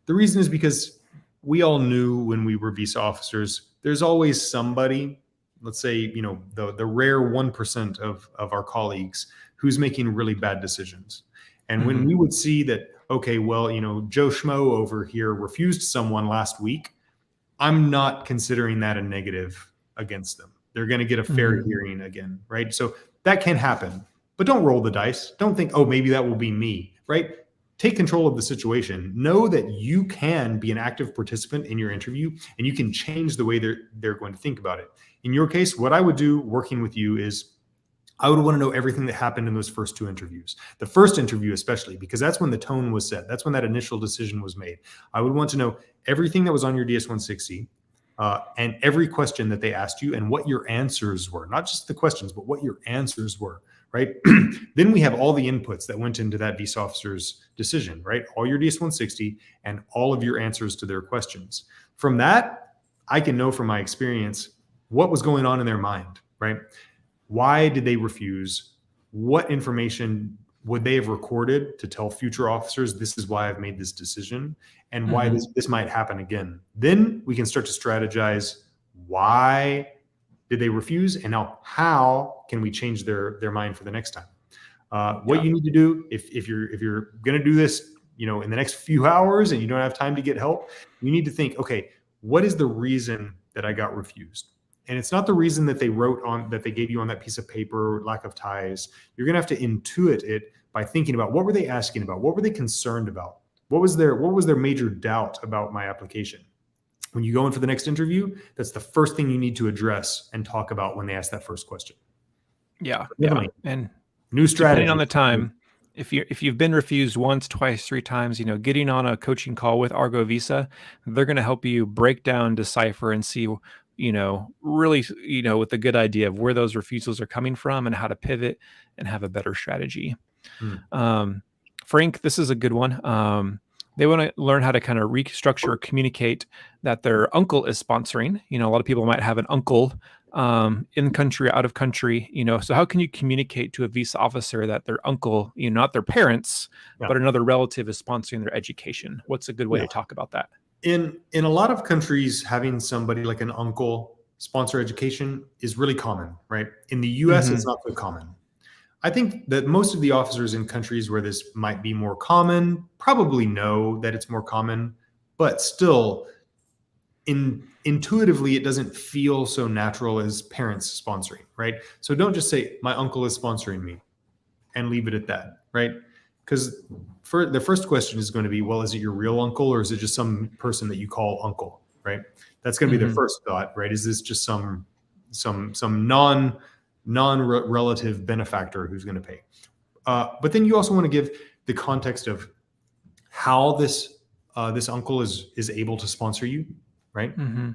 The reason is because we all knew when we were visa officers, there's always somebody, let's say, the rare 1% of our colleagues who's making really bad decisions. And when we would see that, okay, well, Joe Schmo over here refused someone last week, I'm not considering that a negative against them. They're going to get a fair hearing again, right? So that can happen, but don't roll the dice. Don't think, oh, maybe that will be me, right? Take control of the situation. Know that you can be an active participant in your interview and you can change the way they're going to think about it. In your case, what I would do working with you is I would want to know everything that happened in those first 2 interviews. The first interview especially, because that's when the tone was set. That's when that initial decision was made. I would want to know everything that was on your DS-160 and every question that they asked you and what your answers were. Not just the questions, but what your answers were, right? Then we have all the inputs that went into that visa officer's decision, right? All your DS-160 and all of your answers to their questions. From that, I can know from my experience what was going on in their mind, right? Why did they refuse? What information would they have recorded to tell future officers, this is why I've made this decision and why this might happen again? Then we can start to strategize, why did they refuse? And now how can we change their mind for the next time? What you need to do if you're going to do this, in the next few hours and you don't have time to get help, you need to think, okay, what is the reason that I got refused? And it's not the reason that they gave you on that piece of paper, lack of ties. You're going to have to intuit it by thinking about what were they asking about? What were they concerned about? What was their major doubt about my application? When you go in for the next interview, that's the first thing you need to address and talk about when they ask that first question. Yeah. And new strategy. Depending on the time, if you've been refused once, twice, 3 times, getting on a coaching call with Argo Visa, they're going to help you break down, decipher, and see really, with a good idea of where those refusals are coming from and how to pivot and have a better strategy. Frank, this is a good one. They want to learn how to kind of restructure or communicate that their uncle is sponsoring. A lot of people might have an uncle in country, out of country, so how can you communicate to a visa officer that their uncle, not their parents, but another relative is sponsoring their education? What's a good way to talk about that? In a lot of countries, having somebody like an uncle sponsor education is really common, right? In the US, it's not so common. I think that most of the officers in countries where this might be more common probably know that it's more common, but still, intuitively, it doesn't feel so natural as parents sponsoring, right? So don't just say, my uncle is sponsoring me and leave it at that, right? Because the first question is going to be, well, is it your real uncle or is it just some person that you call uncle, right? That's going to be their first thought, right? Is this just some non-relative benefactor who's going to pay? But then you also want to give the context of how this uncle is able to sponsor you, right?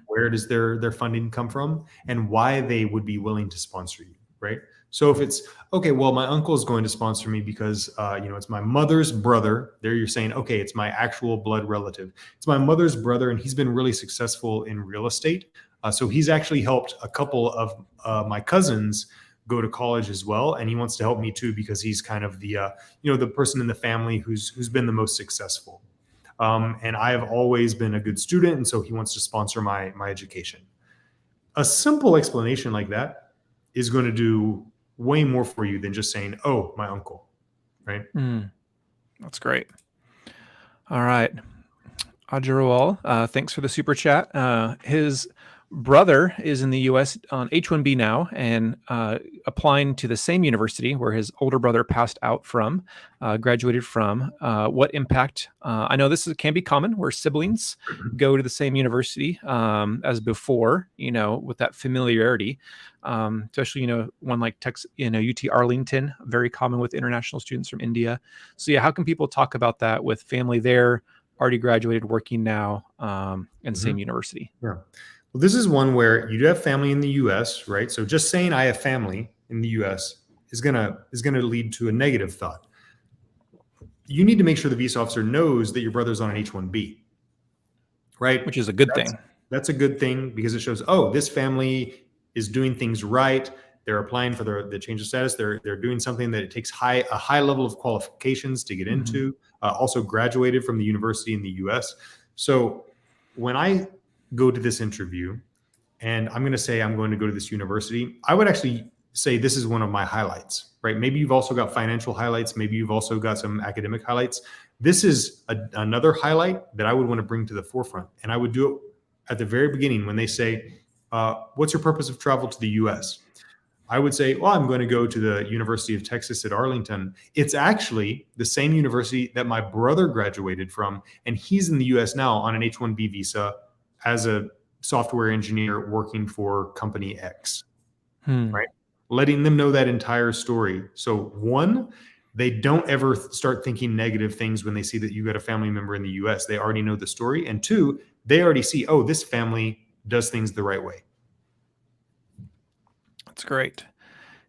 Where does their funding come from and why they would be willing to sponsor you, right? So if it's, okay, well, my uncle is going to sponsor me because, it's my mother's brother. There you're saying, okay, it's my actual blood relative. It's my mother's brother, and he's been really successful in real estate. So he's actually helped a couple of my cousins go to college as well, and he wants to help me too because he's kind of the the person in the family who's been the most successful. And I have always been a good student, and so he wants to sponsor my education. A simple explanation like that is going to do way more for you than just saying, "Oh, my uncle," right? That's great. All right. Ajarawal, thanks for the super chat. His brother is in the U.S. on H-1B now and applying to the same university where his older brother passed out from, graduated from. What impact? I know this can be common where siblings go to the same university as before, with that familiarity, especially, one like Texas, UT Arlington, very common with international students from India. So yeah, how can people talk about that with family there, already graduated, working now, and same university? Yeah. Well, this is one where you do have family in the U.S., right? So just saying I have family in the U.S. is gonna lead to a negative thought. You need to make sure the visa officer knows that your brother's on an H-1B, right? Which is a good thing. That's a good thing because it shows, oh, this family is doing things right. They're applying for the change of status. They're doing something that it takes a high level of qualifications to get into. Also graduated from the university in the U.S. So when I go to this interview and I'm going to say I'm going to go to this university, I would actually say this is one of my highlights, right? Maybe you've also got financial highlights. Maybe you've also got some academic highlights. This is another highlight that I would want to bring to the forefront. And I would do it at the very beginning when they say, what's your purpose of travel to the U.S.? I would say, well, I'm going to go to the University of Texas at Arlington. It's actually the same university that my brother graduated from, and he's in the U.S. now on an H-1B visa as a software engineer working for company X, right? Letting them know that entire story. So one, they don't ever start thinking negative things when they see that you got a family member in the U.S. They already know the story. And two, they already see, oh, this family does things the right way. That's great.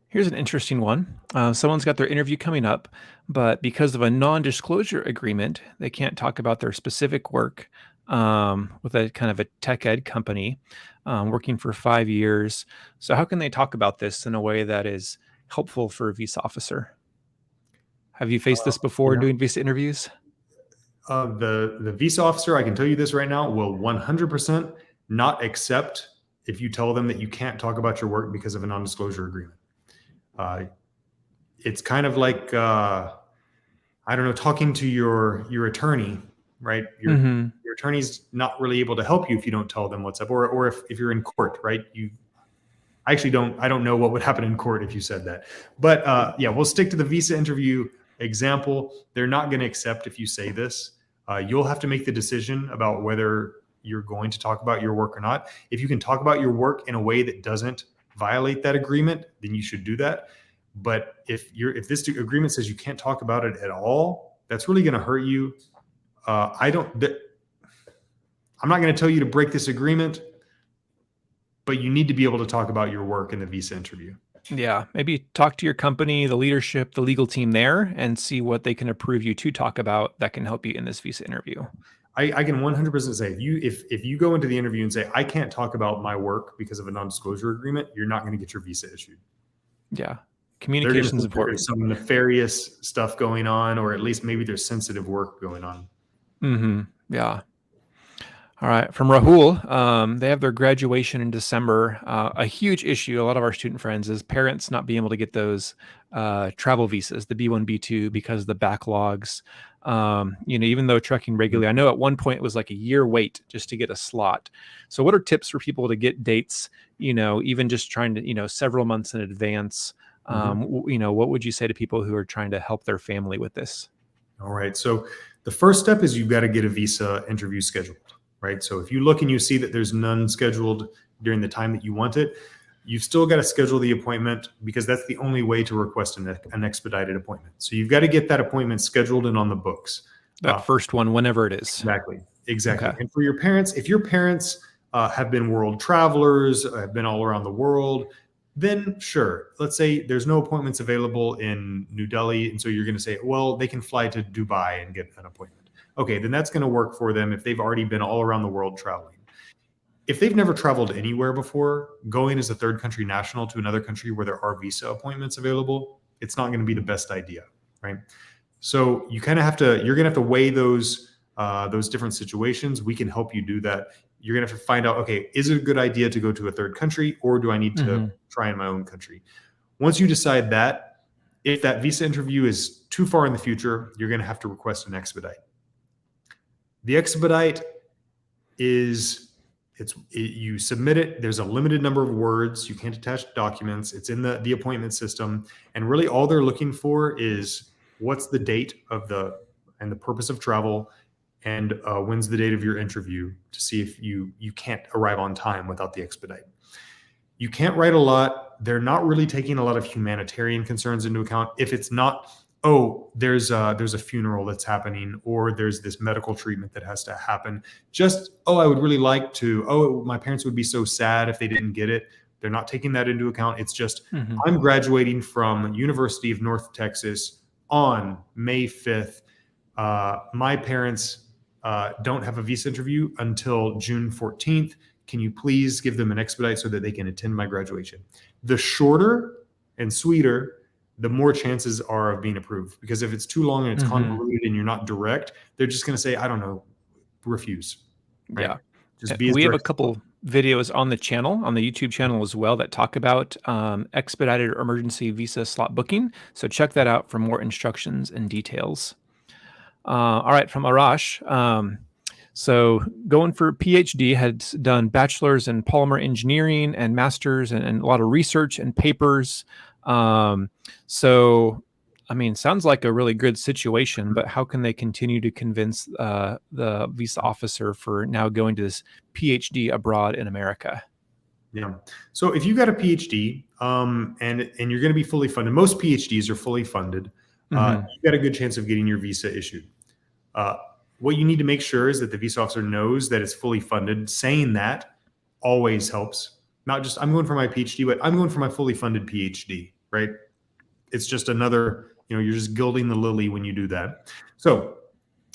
Here's an interesting one. Someone's got their interview coming up, but because of a non-disclosure agreement, they can't talk about their specific work with a kind of a tech ed company, working for 5 years. So how can they talk about this in a way that is helpful for a visa officer? Have you faced this before doing visa interviews? The visa officer, I can tell you this right now, will 100% not accept if you tell them that you can't talk about your work because of a non-disclosure agreement. It's kind of like, I don't know, talking to your attorney, right? Your attorney's not really able to help you if you don't tell them what's up, or if you're in court, right? I don't know what would happen in court if you said that. But yeah, we'll stick to the visa interview example. They're not going to accept if you say this. You'll have to make the decision about whether you're going to talk about your work or not. If you can talk about your work in a way that doesn't violate that agreement, then you should do that. But if this agreement says you can't talk about it at all, that's really going to hurt you. I'm not going to tell you to break this agreement, but you need to be able to talk about your work in the visa interview. Yeah, maybe talk to your company, the leadership, the legal team there, and see what they can approve you to talk about that can help you in this visa interview. I can 100% say if you go into the interview and say, I can't talk about my work because of a non-disclosure agreement, you're not going to get your visa issued. Yeah. Communication is important. There's some nefarious stuff going on, or at least maybe there's sensitive work going on. Yeah. All right. From Rahul, they have their graduation in December. A huge issue, a lot of our student friends, is parents not being able to get those travel visas, the B1, B2, because of the backlogs. Even though trekking regularly, I know at one point it was like a year wait just to get a slot. So what are tips for people to get dates, even just trying to, several months in advance? What would you say to people who are trying to help their family with this? All right. So the first step is you've got to get a visa interview scheduled, right? So if you look and you see that there's none scheduled during the time that you want it, you've still got to schedule the appointment because that's the only way to request an expedited appointment. So you've got to get that appointment scheduled and on the books. That first one, whenever it is. Exactly. Okay. And for your parents, if your parents have been world travelers, have been all around the world, then sure, let's say there's no appointments available in New Delhi. And so you're going to say, well, they can fly to Dubai and get an appointment. Okay, then that's going to work for them if they've already been all around the world traveling. if they've never traveled anywhere before, going as a third country national to another country where there are visa appointments available, it's not going to be the best idea, right? So you kind of have to, you're going to have to weigh those different situations. We can help you do that. You're going to have to find out, okay, is it a good idea to go to a third country, or do I need to try in my own country? Once you decide that, if that visa interview is too far in the future, you're going to have to request an expedite. The expedite is, you submit it. There's a limited number of words. You can't attach documents. It's in the appointment system. And really all they're looking for is what's the date of and the purpose of travel, and when's the date of your interview, to see if you can't arrive on time without the expedite. You can't write a lot. They're not really taking a lot of humanitarian concerns into account. If it's not, oh, there's a funeral that's happening, or there's this medical treatment that has to happen. Just, oh, I would really like to, oh, my parents would be so sad if they didn't get it. They're not taking that into account. It's just, I'm graduating from University of North Texas on May 5th. My parents don't have a visa interview until June 14th. Can you please give them an expedite so that they can attend my graduation? The shorter and sweeter, the more chances are of being approved. Because if it's too long and it's convoluted and you're not direct, they're just going to say, I don't know, refuse. Right? Yeah. Just be we have a direct. couple videos on the channel, on the YouTube channel as well, that talk about expedited or emergency visa slot booking. So check that out for more instructions and details. All right, from Arash. So going for PhD, had done bachelor's in polymer engineering and master's, and a lot of research and papers. So, I mean, sounds like a really good situation, but how can they continue to convince the visa officer for now going to this PhD abroad in America? Yeah. So if you got a PhD and you're going to be fully funded, most PhDs are fully funded. You've got a good chance of getting your visa issued. What you need to make sure is that the visa officer knows that it's fully funded. Saying that always helps. Not just, I'm going for my PhD, but I'm going for my fully funded PhD, right? It's just another, you're just gilding the lily when you do that. So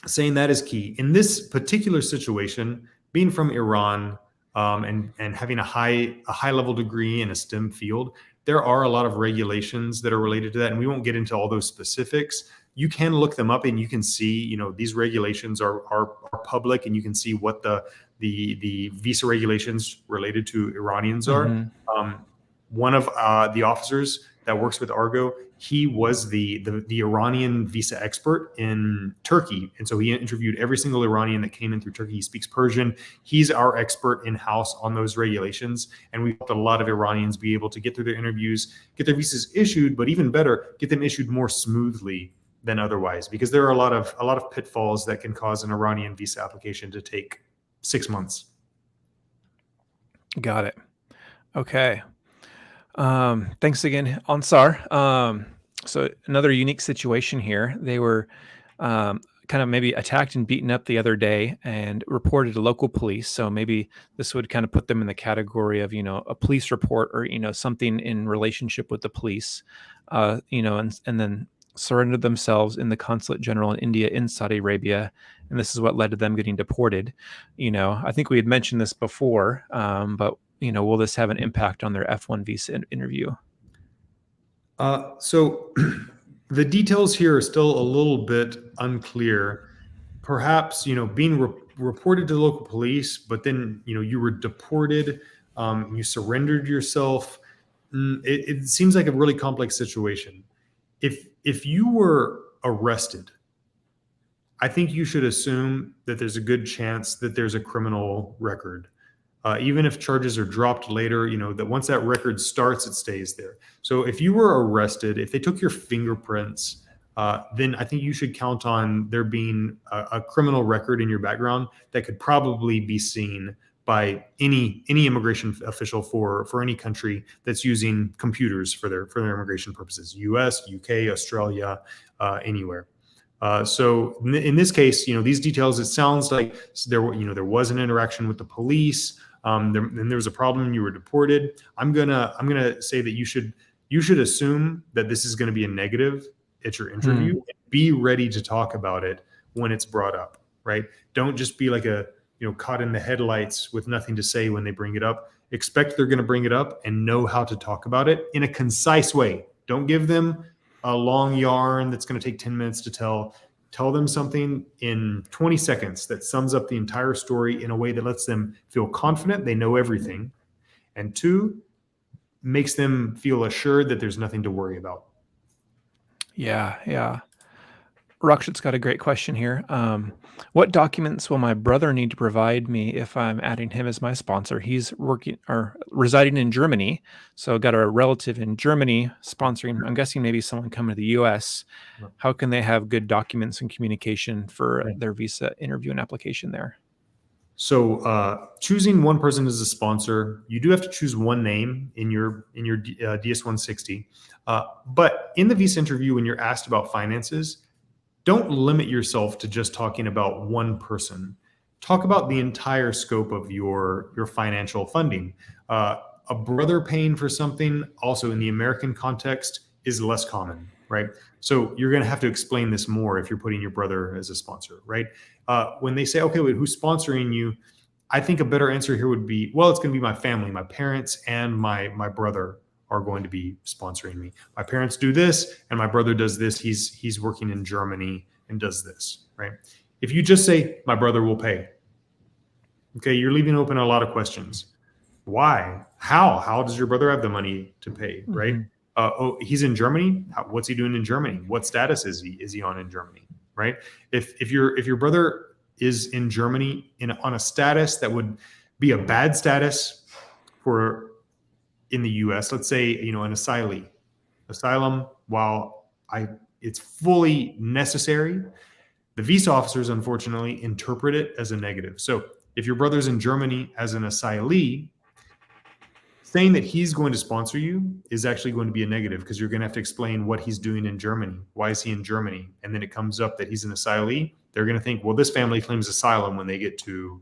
saying that is key. In this particular situation, being from Iran and having a high level degree in a STEM field, there are a lot of regulations that are related to that. And we won't get into all those specifics. You can look them up and you can see, these regulations are public, and you can see what the visa regulations related to Iranians are. One of the officers that works with Argo, he was the Iranian visa expert in Turkey. And so he interviewed every single Iranian that came in through Turkey. He speaks Persian. He's our expert in-house on those regulations. And we've helped a lot of Iranians be able to get through their interviews, get their visas issued, but even better, get them issued more smoothly than otherwise, because there are a lot of pitfalls that can cause an Iranian visa application to take 6 months. Got it. Okay. Thanks again, Ansar. So another unique situation here. They were kind of maybe attacked and beaten up the other day and reported to local police. So maybe this would kind of put them in the category of, a police report, or, something in relationship with the police, and then surrendered themselves in the consulate general in India in Saudi Arabia. And this is what led to them getting deported. I think we had mentioned this before, but will this have an impact on their F1 visa interview? So the details here are still a little bit unclear. Perhaps, being reported to the local police, but then, you were deported, you surrendered yourself. It seems like a really complex situation. If you were arrested, I think you should assume that there's a good chance that there's a criminal record. Even if charges are dropped later, that once that record starts, it stays there. So if you were arrested, if they took your fingerprints, then I think you should count on there being a criminal record in your background that could probably be seen by any immigration official for any country that's using computers for their immigration purposes. US, UK, Australia, anywhere. So in this case, these details, it sounds like there was an interaction with the police. Then there was a problem. You were deported. I'm gonna say that you should assume that this is going to be a negative at your interview. And be ready to talk about it when it's brought up. Right? Don't just be like caught in the headlights with nothing to say when they bring it up. Expect they're going to bring it up and know how to talk about it in a concise way. Don't give them a long yarn that's going to take 10 minutes to tell. Tell them something in 20 seconds that sums up the entire story in a way that lets them feel confident they know everything. And 2, makes them feel assured that there's nothing to worry about. Yeah. Rakshit's got a great question here. What documents will my brother need to provide me if I'm adding him as my sponsor? He's working or residing in Germany, so got a relative in Germany sponsoring. I'm guessing maybe someone coming to the U.S. How can they have good documents and communication for their visa interview and application there? So choosing one person as a sponsor, you do have to choose one name in your DS-160. But in the visa interview, when you're asked about finances, don't limit yourself to just talking about one person. Talk about the entire scope of your financial funding. A brother paying for something, also in the American context, is less common, right? So you're going to have to explain this more if you're putting your brother as a sponsor, right? When they say, okay, wait, who's sponsoring you? I think a better answer here would be, well, it's going to be my family, my parents, and my brother are going to be sponsoring me. My parents do this, and my brother does this. He's working in Germany and does this, right? If you just say, my brother will pay, okay, you're leaving open a lot of questions. Why? How does your brother have the money to pay, right? Oh, he's in Germany. What's he doing in Germany? What status is he on in Germany, right? If your brother is in Germany on a status that would be a bad status for in the U.S., let's say, an asylee. Asylum, while it's fully necessary, the visa officers, unfortunately, interpret it as a negative. So if your brother's in Germany as an asylee, saying that he's going to sponsor you is actually going to be a negative because you're going to have to explain what he's doing in Germany. Why is he in Germany? And then it comes up that he's an asylee. They're going to think, well, this family claims asylum when they get to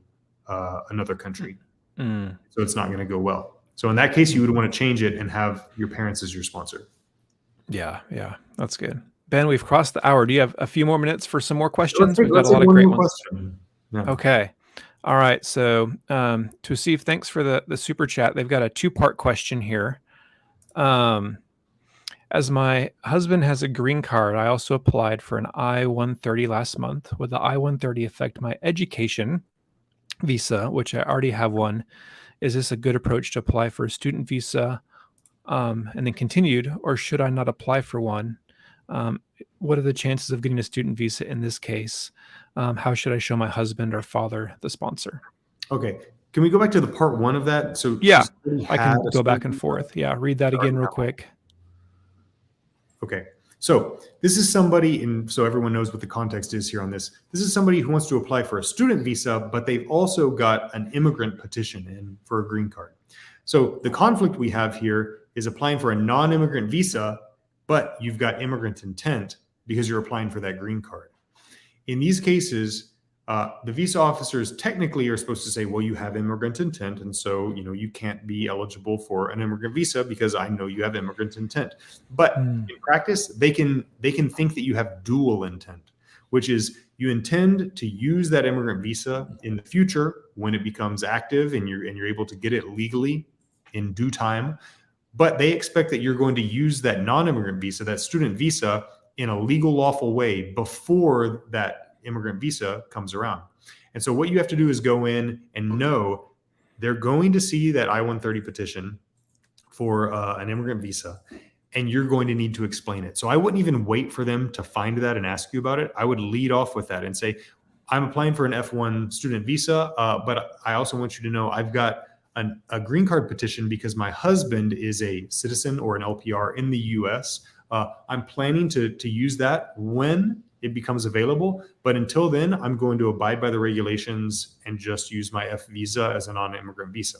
another country. So it's not going to go well. So in that case, you would want to change it and have your parents as your sponsor. Yeah, that's good. Ben, we've crossed the hour. Do you have a few more minutes for some more questions? We've got Let's a lot of great ones. Yeah. Okay. All right. So Tusif, thanks for the super chat. They've got a 2-part question here. As my husband has a green card, I also applied for an I-130 last month. Would the I-130 affect my education visa, which I already have one? Is this a good approach to apply for a student visa and then continued, or should I not apply for one? What are the chances of getting a student visa in this case? How should I show my husband or father the sponsor? Okay. Can we go back to the part 1 of that? So yeah, I can go back and forth. Yeah, read that again real quick. Okay. So this is somebody, and so everyone knows what the context is here on this. This is somebody who wants to apply for a student visa, but they've also got an immigrant petition in for a green card. So the conflict we have here is applying for a non-immigrant visa, but you've got immigrant intent because you're applying for that green card. In these cases, the visa officers technically are supposed to say, well, you have immigrant intent, and so you can't be eligible for an immigrant visa because I know you have immigrant intent. But in practice, they can think that you have dual intent, which is you intend to use that immigrant visa in the future when it becomes active and you're able to get it legally in due time. But they expect that you're going to use that non-immigrant visa, that student visa, in a legal, lawful way before that immigrant visa comes around. And so what you have to do is go in and know they're going to see that I-130 petition for an immigrant visa, and you're going to need to explain it. So I wouldn't even wait for them to find that and ask you about it. I would lead off with that and say, I'm applying for an F1 student visa, but I also want you to know I've got a green card petition because my husband is a citizen or an LPR in the US. I'm planning to use that when it becomes available. But until then, I'm going to abide by the regulations and just use my F visa as a non-immigrant visa.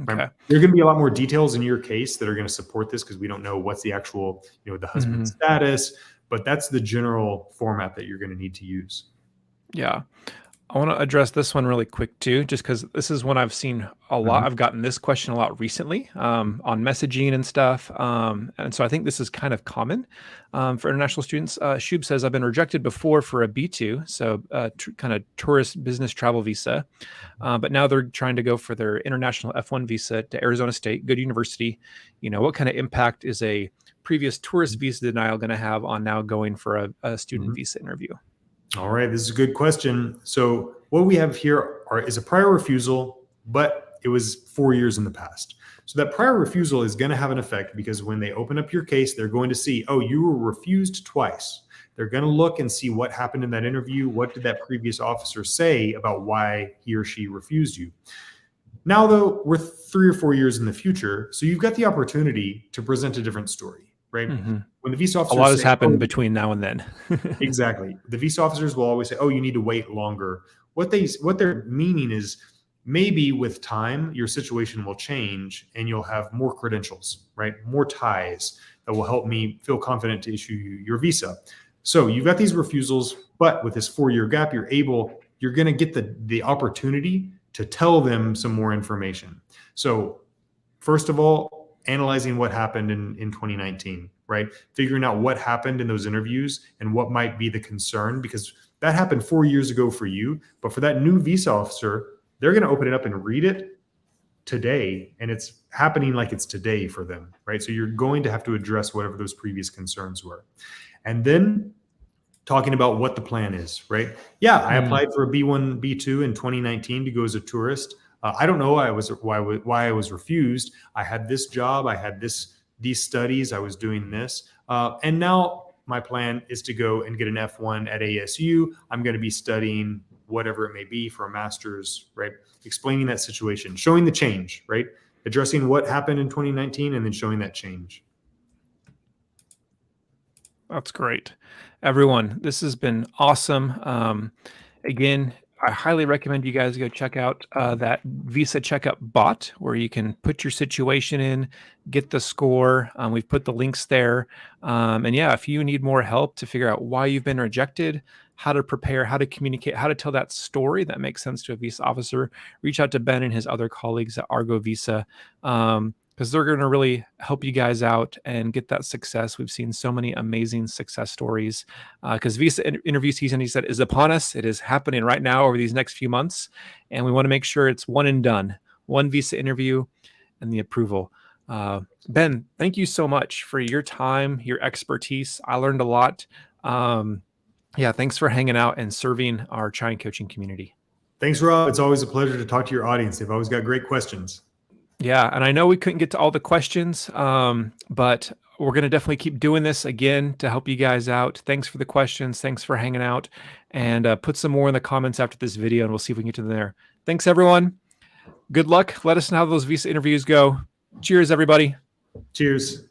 Okay. Right? There are going to be a lot more details in your case that are going to support this because we don't know what's the actual, the husband's status, but that's the general format that you're going to need to use. Yeah. I want to address this one really quick too, just because this is one I've seen a lot. Mhm. I've gotten this question a lot recently on messaging and stuff. And so I think this is kind of common for international students. Shub says, I've been rejected before for a B2, so kind of tourist business travel visa. But now they're trying to go for their international F1 visa to Arizona State, good university. What kind of impact is a previous tourist visa denial going to have on now going for a student Mhm. visa interview? All right, this is a good question. So what we have here is a prior refusal, but it was 4 years in the past. So that prior refusal is going to have an effect because when they open up your case, they're going to see, oh, you were refused twice. They're going to look and see what happened in that interview. What did that previous officer say about why he or she refused you? Now, though, we're 3 or 4 years in the future, so you've got the opportunity to present a different story, right? Mm-hmm. When the visa A officers lot has say, happened oh, between now and then. exactly. The visa officers will always say, "Oh, you need to wait longer." What they're meaning is maybe with time your situation will change and you'll have more credentials, right? More ties that will help me feel confident to issue you your visa. So you've got these refusals, but with this 4-year gap, you're going to get the opportunity to tell them some more information. So first of all, analyzing what happened in 2019, right? Figuring out what happened in those interviews and what might be the concern, because that happened 4 years ago for you. But for that new visa officer, they're going to open it up and read it today, and it's happening like it's today for them, right? So you're going to have to address whatever those previous concerns were. And then talking about what the plan is, right? Yeah, I applied for a B1, B2 in 2019 to go as a tourist. I don't know why I was refused. I had this job, I had these studies, I was doing this, and now my plan is to go and get an F1 at ASU. I'm going to be studying whatever it may be for a master's, right? Explaining that situation, showing the change, right? Addressing what happened in 2019 and then showing that change. That's great. Everyone, this has been awesome. Again, I highly recommend you guys go check out that Visa Checkup bot where you can put your situation in, get the score. We've put the links there. And yeah, if you need more help to figure out why you've been rejected, how to prepare, how to communicate, how to tell that story that makes sense to a visa officer, reach out to Ben and his other colleagues at Argo Visa. Because they're going to really help you guys out and get that success. We've seen so many amazing success stories because visa interview season, he said, is upon us. It is happening right now over these next few months. And we want to make sure it's one and done, one visa interview and the approval. Ben, thank you so much for your time, your expertise. I learned a lot. Yeah, thanks for hanging out and serving our China coaching community. Thanks, Rob. It's always a pleasure to talk to your audience. They've always got great questions. Yeah, and I know we couldn't get to all the questions, but we're going to definitely keep doing this again to help you guys out. Thanks for the questions. Thanks for hanging out. And put some more in the comments after this video, and we'll see if we can get to them there. Thanks, everyone. Good luck. Let us know how those visa interviews go. Cheers, everybody. Cheers.